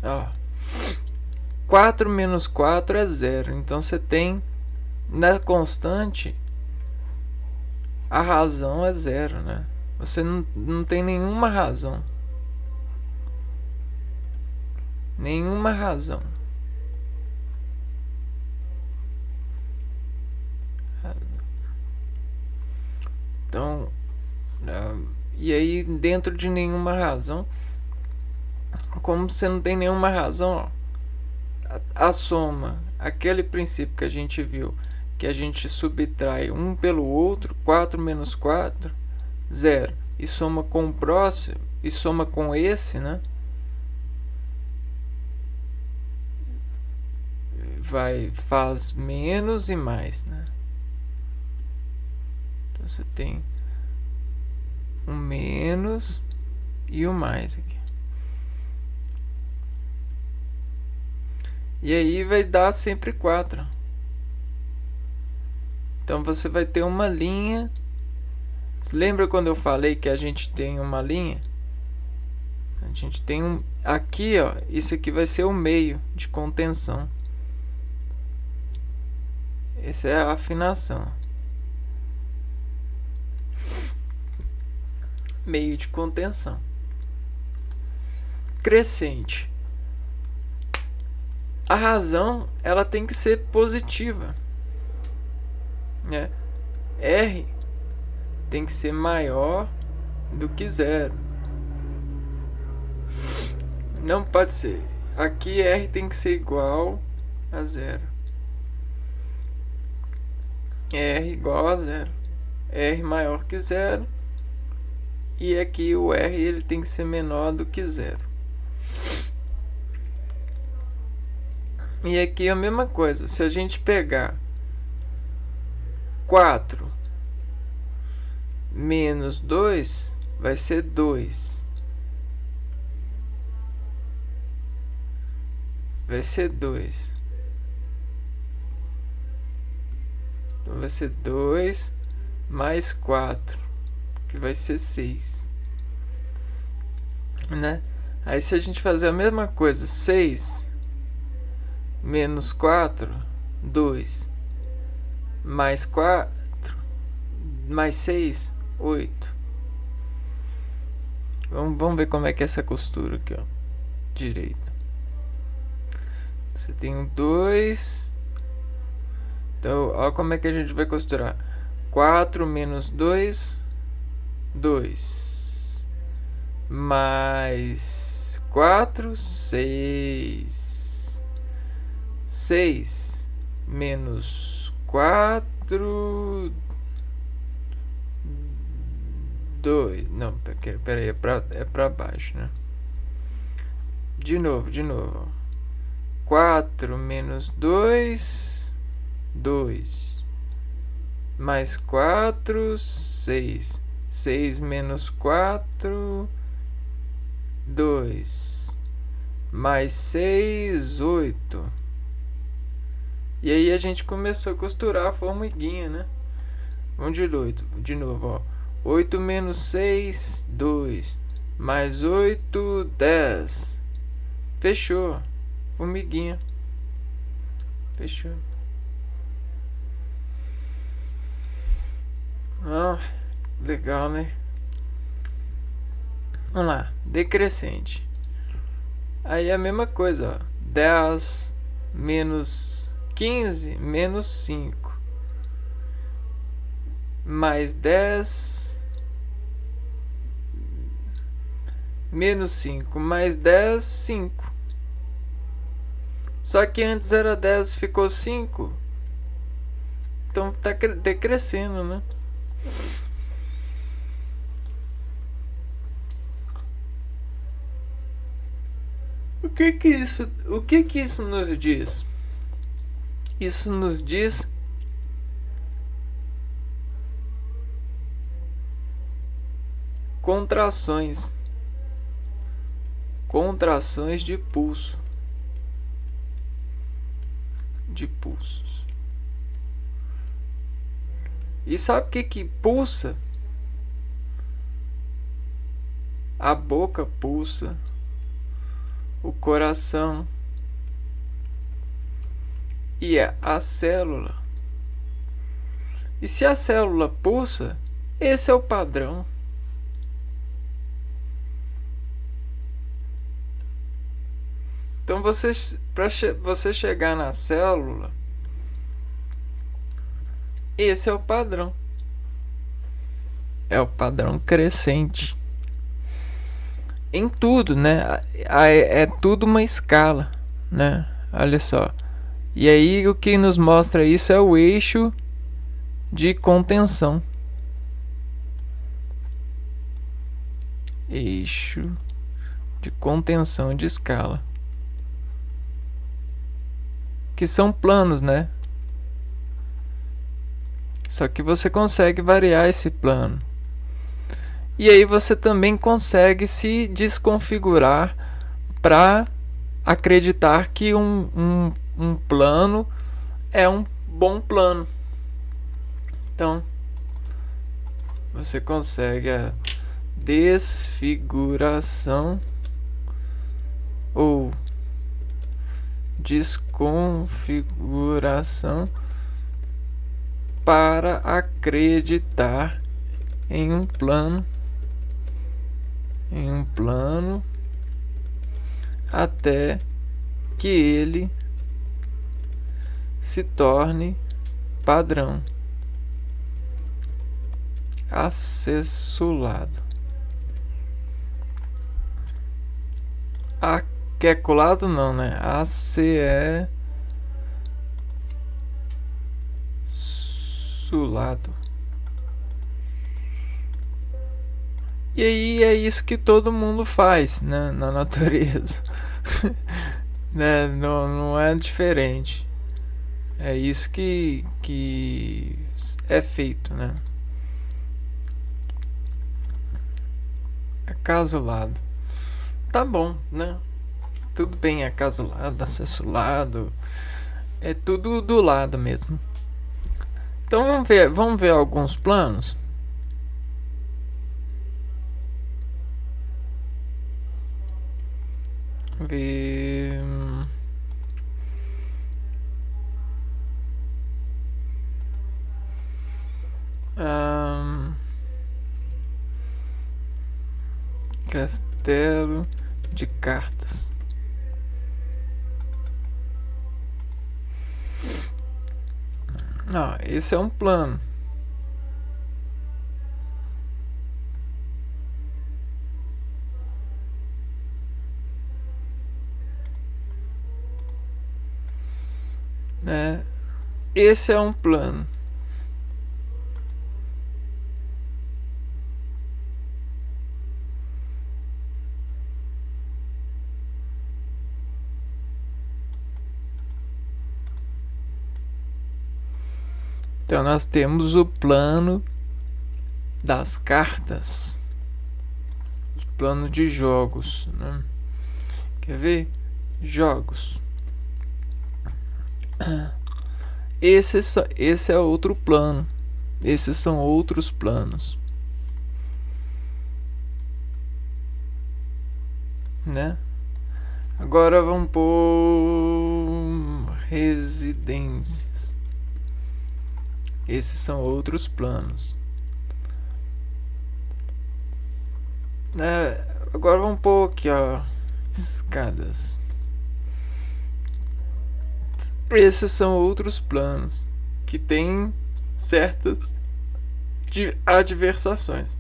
ó, 4 menos 4 é 0. Então você tem na constante a razão é 0, né? Você não tem nenhuma razão. Nenhuma razão. Então, e aí dentro de nenhuma razão, como você não tem nenhuma razão, ó, a soma, aquele princípio que a gente viu, que a gente subtrai um pelo outro, 4 menos 4, 0, e soma com o próximo, e soma com esse, né? Faz menos e mais, né? Então você tem um menos e o mais aqui. E aí vai dar sempre 4. Então você vai ter uma linha. Você lembra quando eu falei que a gente tem uma linha? A gente tem aqui, ó, isso aqui vai ser o meio de contenção. Essa é a afinação. Meio de contenção. Crescente. A razão, ela tem que ser positiva, né? R tem que ser maior do que 0. Não pode ser. Aqui R tem que ser igual a 0. R igual a 0. R maior que 0. E aqui o R ele tem que ser menor do que 0. E aqui a mesma coisa. Se a gente pegar 4 menos 2, vai ser 2. Vai ser 2. Então vai ser 2 mais 4, que vai ser 6. Né? Aí se a gente fazer a mesma coisa, 6 menos 4, 2. Mais 4, mais 6, 8. Vamos ver como é que é essa costura aqui, ó. Direita. Você tem um 2. Então, olha como é que a gente vai costurar. 4 menos 2, 2. Mais 4, 6. 6 menos 4, 2. Não, peraí, é pra baixo, né? De novo. 4 menos 2, 2. Mais 4, 6. 6 menos 4, 2. Mais 6, 8. E aí a gente começou a costurar a formiguinha, né? Vamos de novo, ó. 8 menos 6, 2. Mais 8, 10. Fechou. Formiguinha. Fechou. Ah, legal, né? Vamos lá. Decrescente. Aí a mesma coisa, ó. 10 menos 15 menos 5. Mais 10 menos 5. Mais 10, 5. Só que antes era 10, ficou 5. Então tá decrescendo, né? O que que isso nos diz? Isso nos diz contrações de pulso, de pulsos. E sabe o que pulsa? A boca pulsa, o coração e a célula. E se a célula pulsa, esse é o padrão. Então para você chegar na célula, esse é o padrão. É o padrão crescente. Em tudo, né? É tudo uma escala, né? Olha só. E aí o que nos mostra isso é o eixo de contenção. Eixo de contenção de escala. Que são planos, né? Só que você consegue variar esse plano. E aí você também consegue se desconfigurar para acreditar que um plano é um bom plano. Então, você consegue a desfiguração ou desconfiguração para acreditar em um plano até que ele se torne padrão acessulado. Aqueculado não, né? Acessulado. E aí é isso que todo mundo faz, né, na natureza. Né? Não é diferente. É isso que é feito, né? Acasulado. Tá bom, né? Tudo bem, acasulado, acessulado. É tudo do lado mesmo. Então vamos ver alguns planos. Ver castelo de cartas. Esse é um plano. Né? Esse é um plano. Então nós temos o plano das cartas, o plano de jogos, né? Quer ver? Jogos. Esse é outro plano. Esses são outros planos, né? Agora vamos por residências. Esses são outros planos, né? Agora vamos pôr aqui, escadas. Esses são outros planos que têm certas adversações.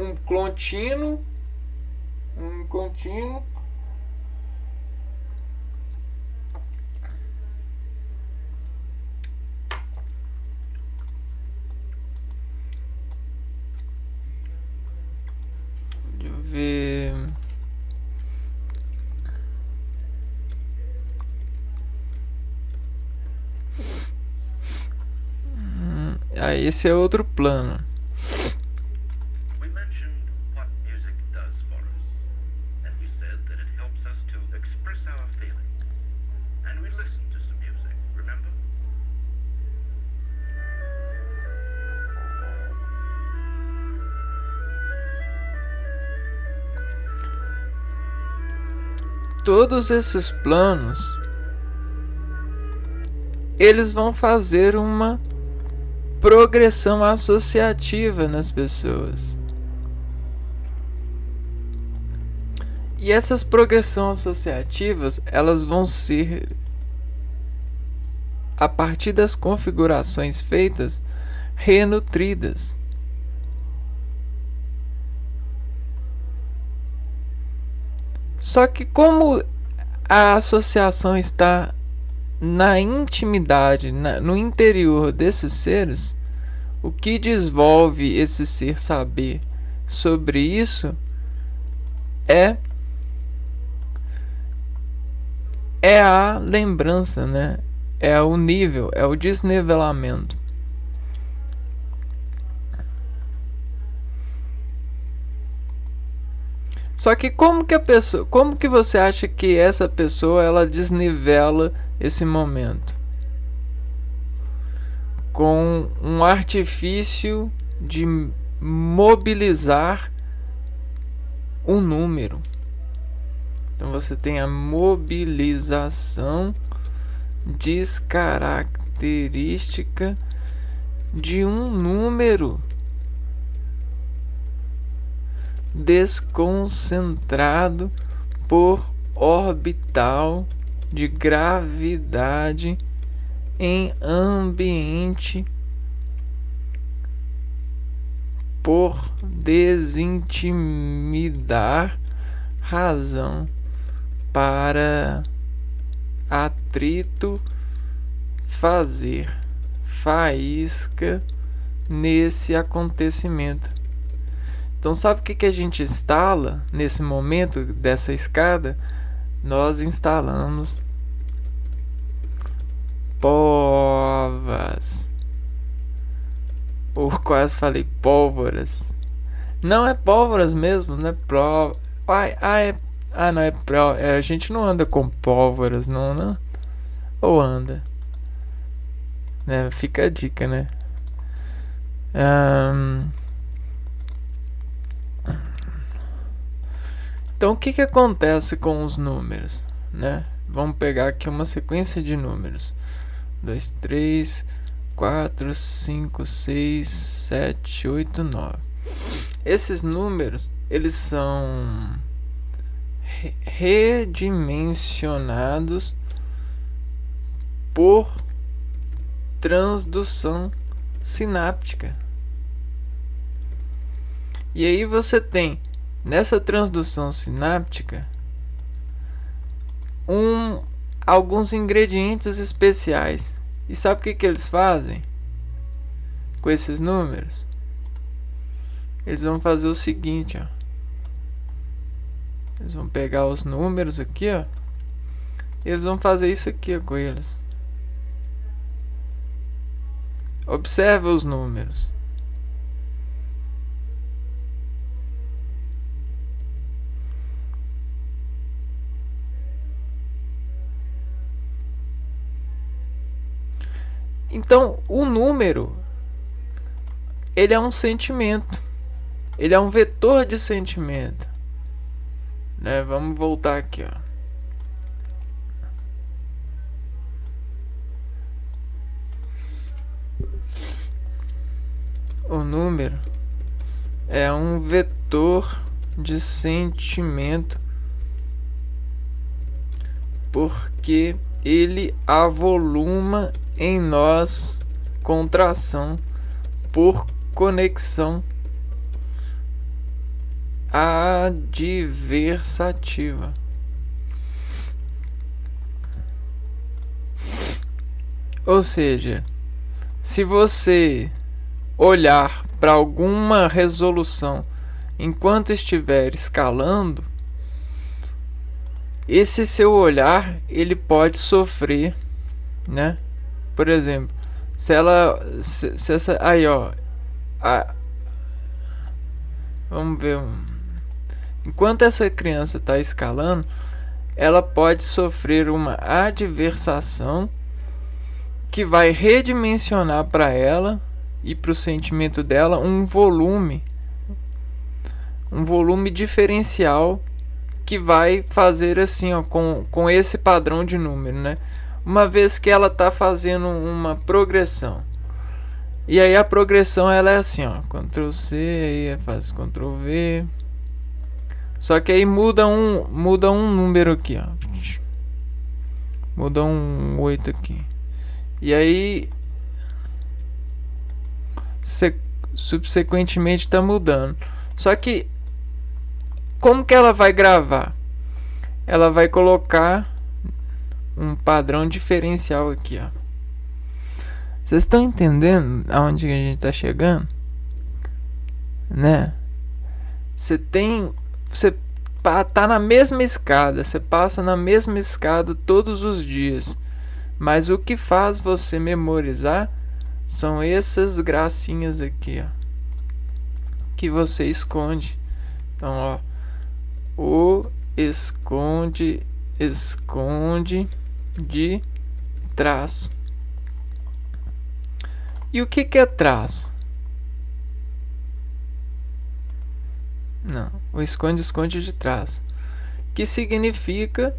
Um contínuo, deixa eu ver. Esse é outro plano. Todos esses planos, eles vão fazer uma progressão associativa nas pessoas. E essas progressões associativas, elas vão ser, a partir das configurações feitas, renutridas. Só que como a associação está na intimidade, no interior desses seres, o que desenvolve esse ser saber sobre isso é a lembrança, né? É o nível, é o desnivelamento. Só que como que você acha que essa pessoa ela desnivela esse momento? Com um artifício de mobilizar um número. Então você tem a mobilização descaracterística de um número desconcentrado por orbital de gravidade em ambiente por desintimidar razão para atrito fazer faísca nesse acontecimento. Então sabe o que a gente instala nesse momento dessa escada? Nós instalamos povas. Ou quase falei pólvoras. Não é pólvoras mesmo, não é não é a gente não anda com pólvoras, não, né? Ou anda? Né? Fica a dica, né? Então o que acontece com os números, né? Vamos pegar aqui uma sequência de números: 2, 3, 4, 5, 6, 7, 8, 9. Esses números, eles são redimensionados por transdução sináptica. E aí você tem nessa transdução sináptica alguns ingredientes especiais. E sabe o que eles fazem com esses números? Eles vão fazer o seguinte, ó. Eles vão pegar os números aqui, ó. Eles vão fazer isso aqui, ó, com eles. Observe os números. Então, o número, ele é um sentimento. Ele é um vetor de sentimento. Né? Vamos voltar aqui, ó. O número é um vetor de sentimento porque ele avoluma em nós contração por conexão adversativa. Ou seja, se você olhar para alguma resolução enquanto estiver escalando, esse seu olhar ele pode sofrer, né? Por exemplo, se essa aí, ó, vamos ver, enquanto essa criança está escalando, ela pode sofrer uma adversação que vai redimensionar para ela e para o sentimento dela um volume diferencial que vai fazer assim, ó, com esse padrão de número, né? Uma vez que ela está fazendo uma progressão. E aí a progressão ela é assim, ó, Ctrl C, aí faz Ctrl V. Só que aí muda um número aqui, ó. Muda um 8 aqui. E aí subsequentemente está mudando. Só que como que ela vai gravar? Ela vai colocar um padrão diferencial aqui, ó. Vocês estão entendendo aonde a gente está chegando? Né? Você tá na mesma escada, você passa na mesma escada todos os dias. Mas o que faz você memorizar são essas gracinhas aqui, ó, que você esconde. Então, ó, o esconde de traço. E o que é traço? Não, o esconde de traço, que significa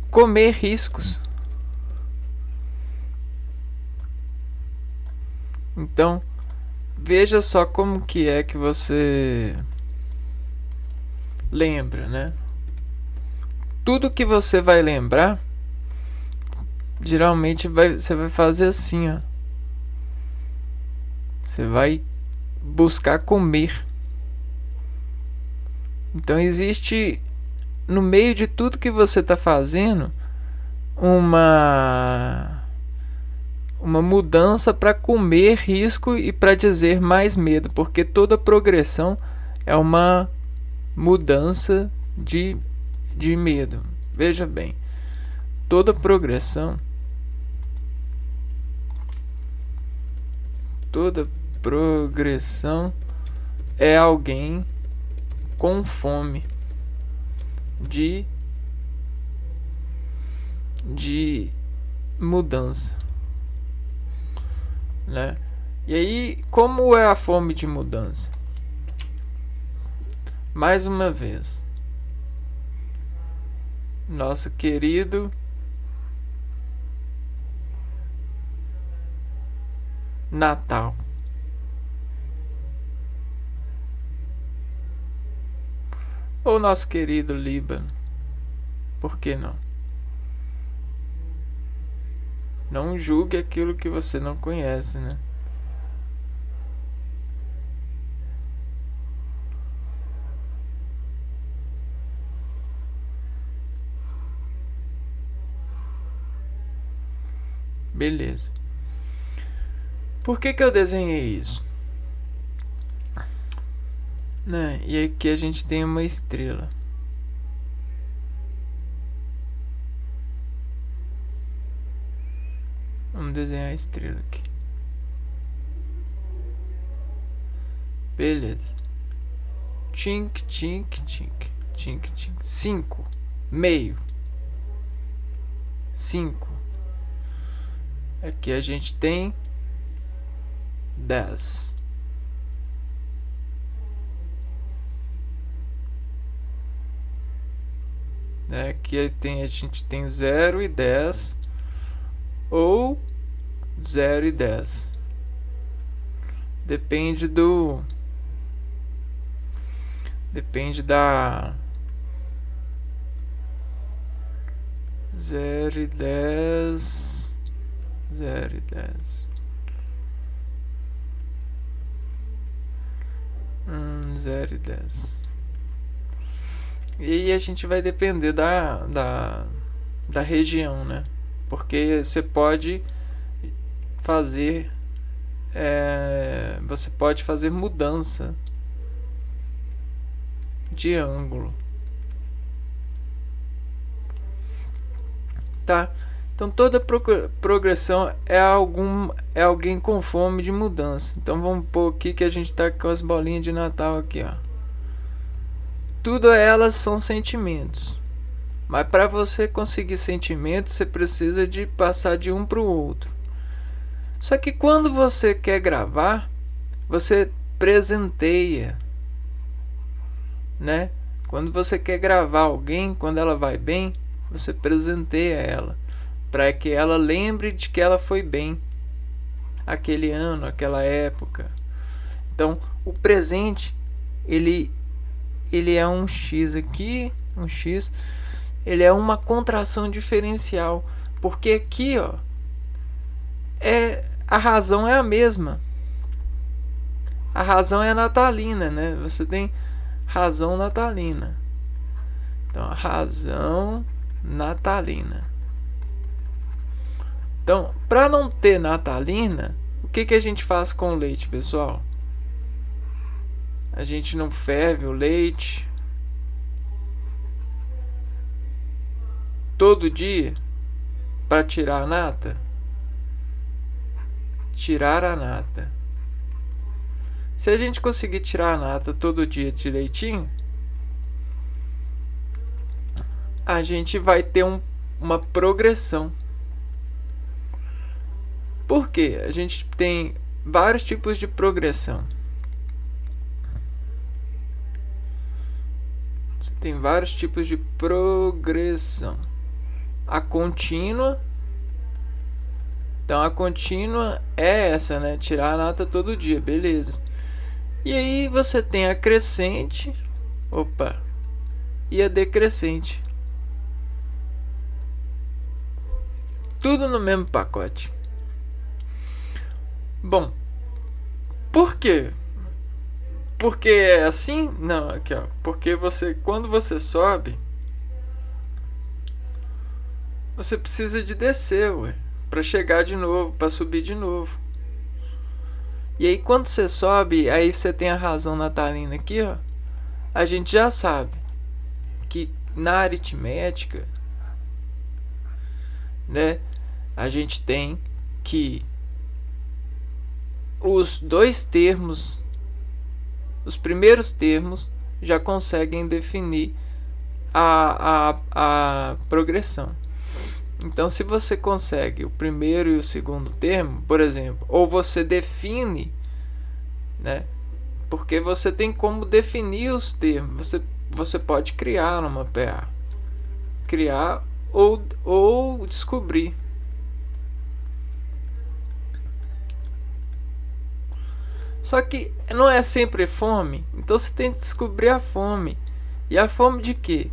comer riscos. Então, veja só como que é que você lembra, né? Tudo que você vai lembrar, geralmente você vai fazer assim, ó. Você vai buscar comer. Então existe no meio de tudo que você está fazendo uma mudança para comer risco e para dizer mais medo, porque toda progressão é uma mudança de medo. Veja bem, toda progressão é alguém com fome de mudança, né? E aí, como é a fome de mudança? Mais uma vez, nosso querido Natal. ou nosso querido Líbano. Por que não? Não julgue aquilo que você não conhece, né? Beleza. Por que eu desenhei isso? Né? E aqui a gente tem uma estrela. Vamos desenhar a estrela aqui. Beleza. Tink, tink, tink. Tink, tink. 5. Meio. 5. Aqui a gente tem 10. Aqui a gente tem 0 e 10. Ou 0 e 10. Depende da 0 e 10. 0 e 10. 0 e 10. E aí a gente vai depender da região, né? Porque você pode fazer mudança de ângulo, tá? Então toda progressão é alguém com fome de mudança. Então vamos pôr aqui que a gente tá com as bolinhas de Natal aqui, ó. Tudo elas são sentimentos. Mas para você conseguir sentimentos, você precisa de passar de um para o outro. Só que quando você quer gravar, você presenteia, né? Quando você quer gravar alguém, quando ela vai bem, você presenteia ela, para que ela lembre de que ela foi bem aquele ano, aquela época. Então, o presente, ele é um X aqui, um X. Ele é uma contração diferencial, porque aqui, ó, a razão é a mesma. A razão é natalina, né? Você tem razão natalina. Então, a razão natalina. Então, para não ter natalina, o que a gente faz com o leite, pessoal? A gente não ferve o leite todo dia para tirar a nata? Tirar a nata. Se a gente conseguir tirar a nata todo dia direitinho, a gente vai ter uma progressão. Por quê? A gente tem vários tipos de progressão. Você tem vários tipos de progressão. A contínua. Então a contínua é essa, né? Tirar a nata todo dia, beleza. E aí você tem a crescente, e a decrescente. Tudo no mesmo pacote. Bom, por quê? Porque é assim? Não, aqui ó. Porque quando você sobe, você precisa de descer, ué, para chegar de novo, para subir de novo. E aí quando você sobe, aí você tem a razão natalina aqui, ó. A gente já sabe que na aritmética, né, a gente tem que os dois termos, os primeiros termos, já conseguem definir a progressão. Então, se você consegue o primeiro e o segundo termo, por exemplo, ou você define, né? Porque você tem como definir os termos. Você pode criar uma PA, criar ou descobrir. Só que não é sempre fome, então você tem que descobrir a fome. E a fome de quê?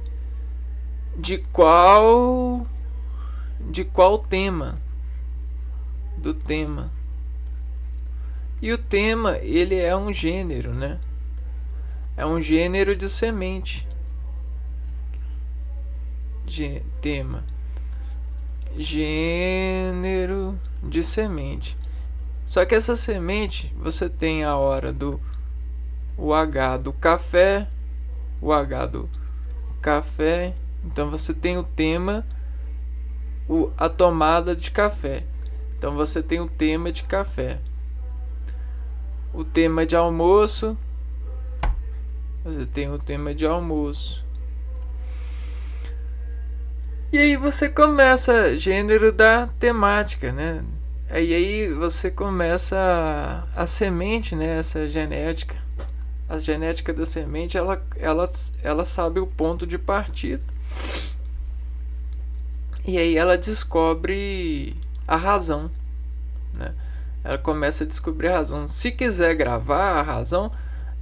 De qual tema? Do tema. E o tema, ele é um gênero, né? É um gênero de semente. Tema. Gênero de semente. Só que essa semente, você tem a hora do o H do café, o H do café. Então você tem o tema, a tomada de café. Então você tem o tema de café. O tema de almoço, você tem o tema de almoço. E aí você começa gênero da temática, né? E aí você começa a semente, né? Essa genética. A genética da semente, ela sabe o ponto de partida. E aí ela descobre a razão, né? Ela começa a descobrir a razão. Se quiser gravar a razão,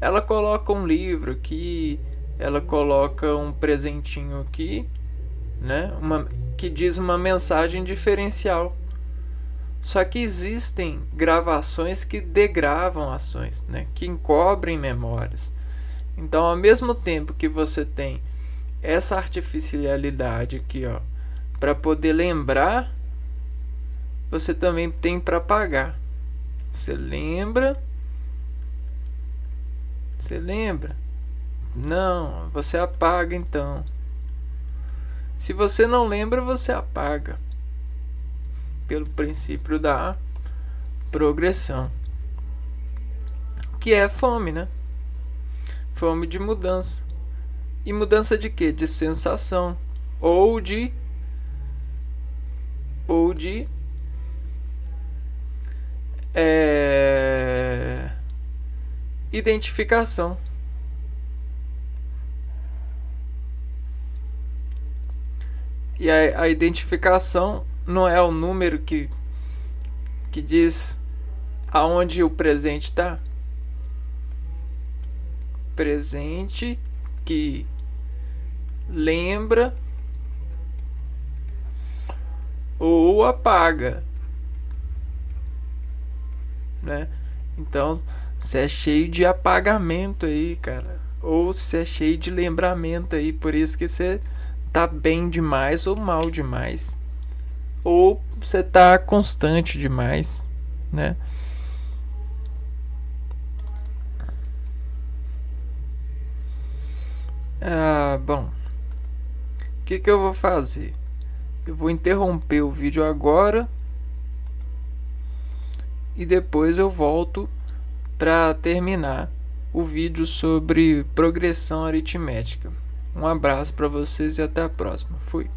ela coloca um livro aqui, ela coloca um presentinho aqui, né? Que diz uma mensagem diferencial. Só que existem gravações que degravam ações, né? Que encobrem memórias. Então, ao mesmo tempo que você tem essa artificialidade aqui, ó, para poder lembrar, você também tem para apagar. Você lembra? Você lembra? Não, você apaga então. Se você não lembra, você apaga. Pelo princípio da progressão. Que é fome, né? Fome de mudança. E mudança de quê? De sensação. Ou de identificação. E a identificação não é o número que diz aonde o presente está. Presente que lembra ou apaga, né? Então, você é cheio de apagamento aí, cara. Ou você é cheio de lembramento aí, por isso que você tá bem demais ou mal demais. Ou você tá constante demais, né? Bom. O que eu vou fazer? Eu vou interromper o vídeo agora e depois eu volto para terminar o vídeo sobre progressão aritmética. Um abraço para vocês e até a próxima. Fui.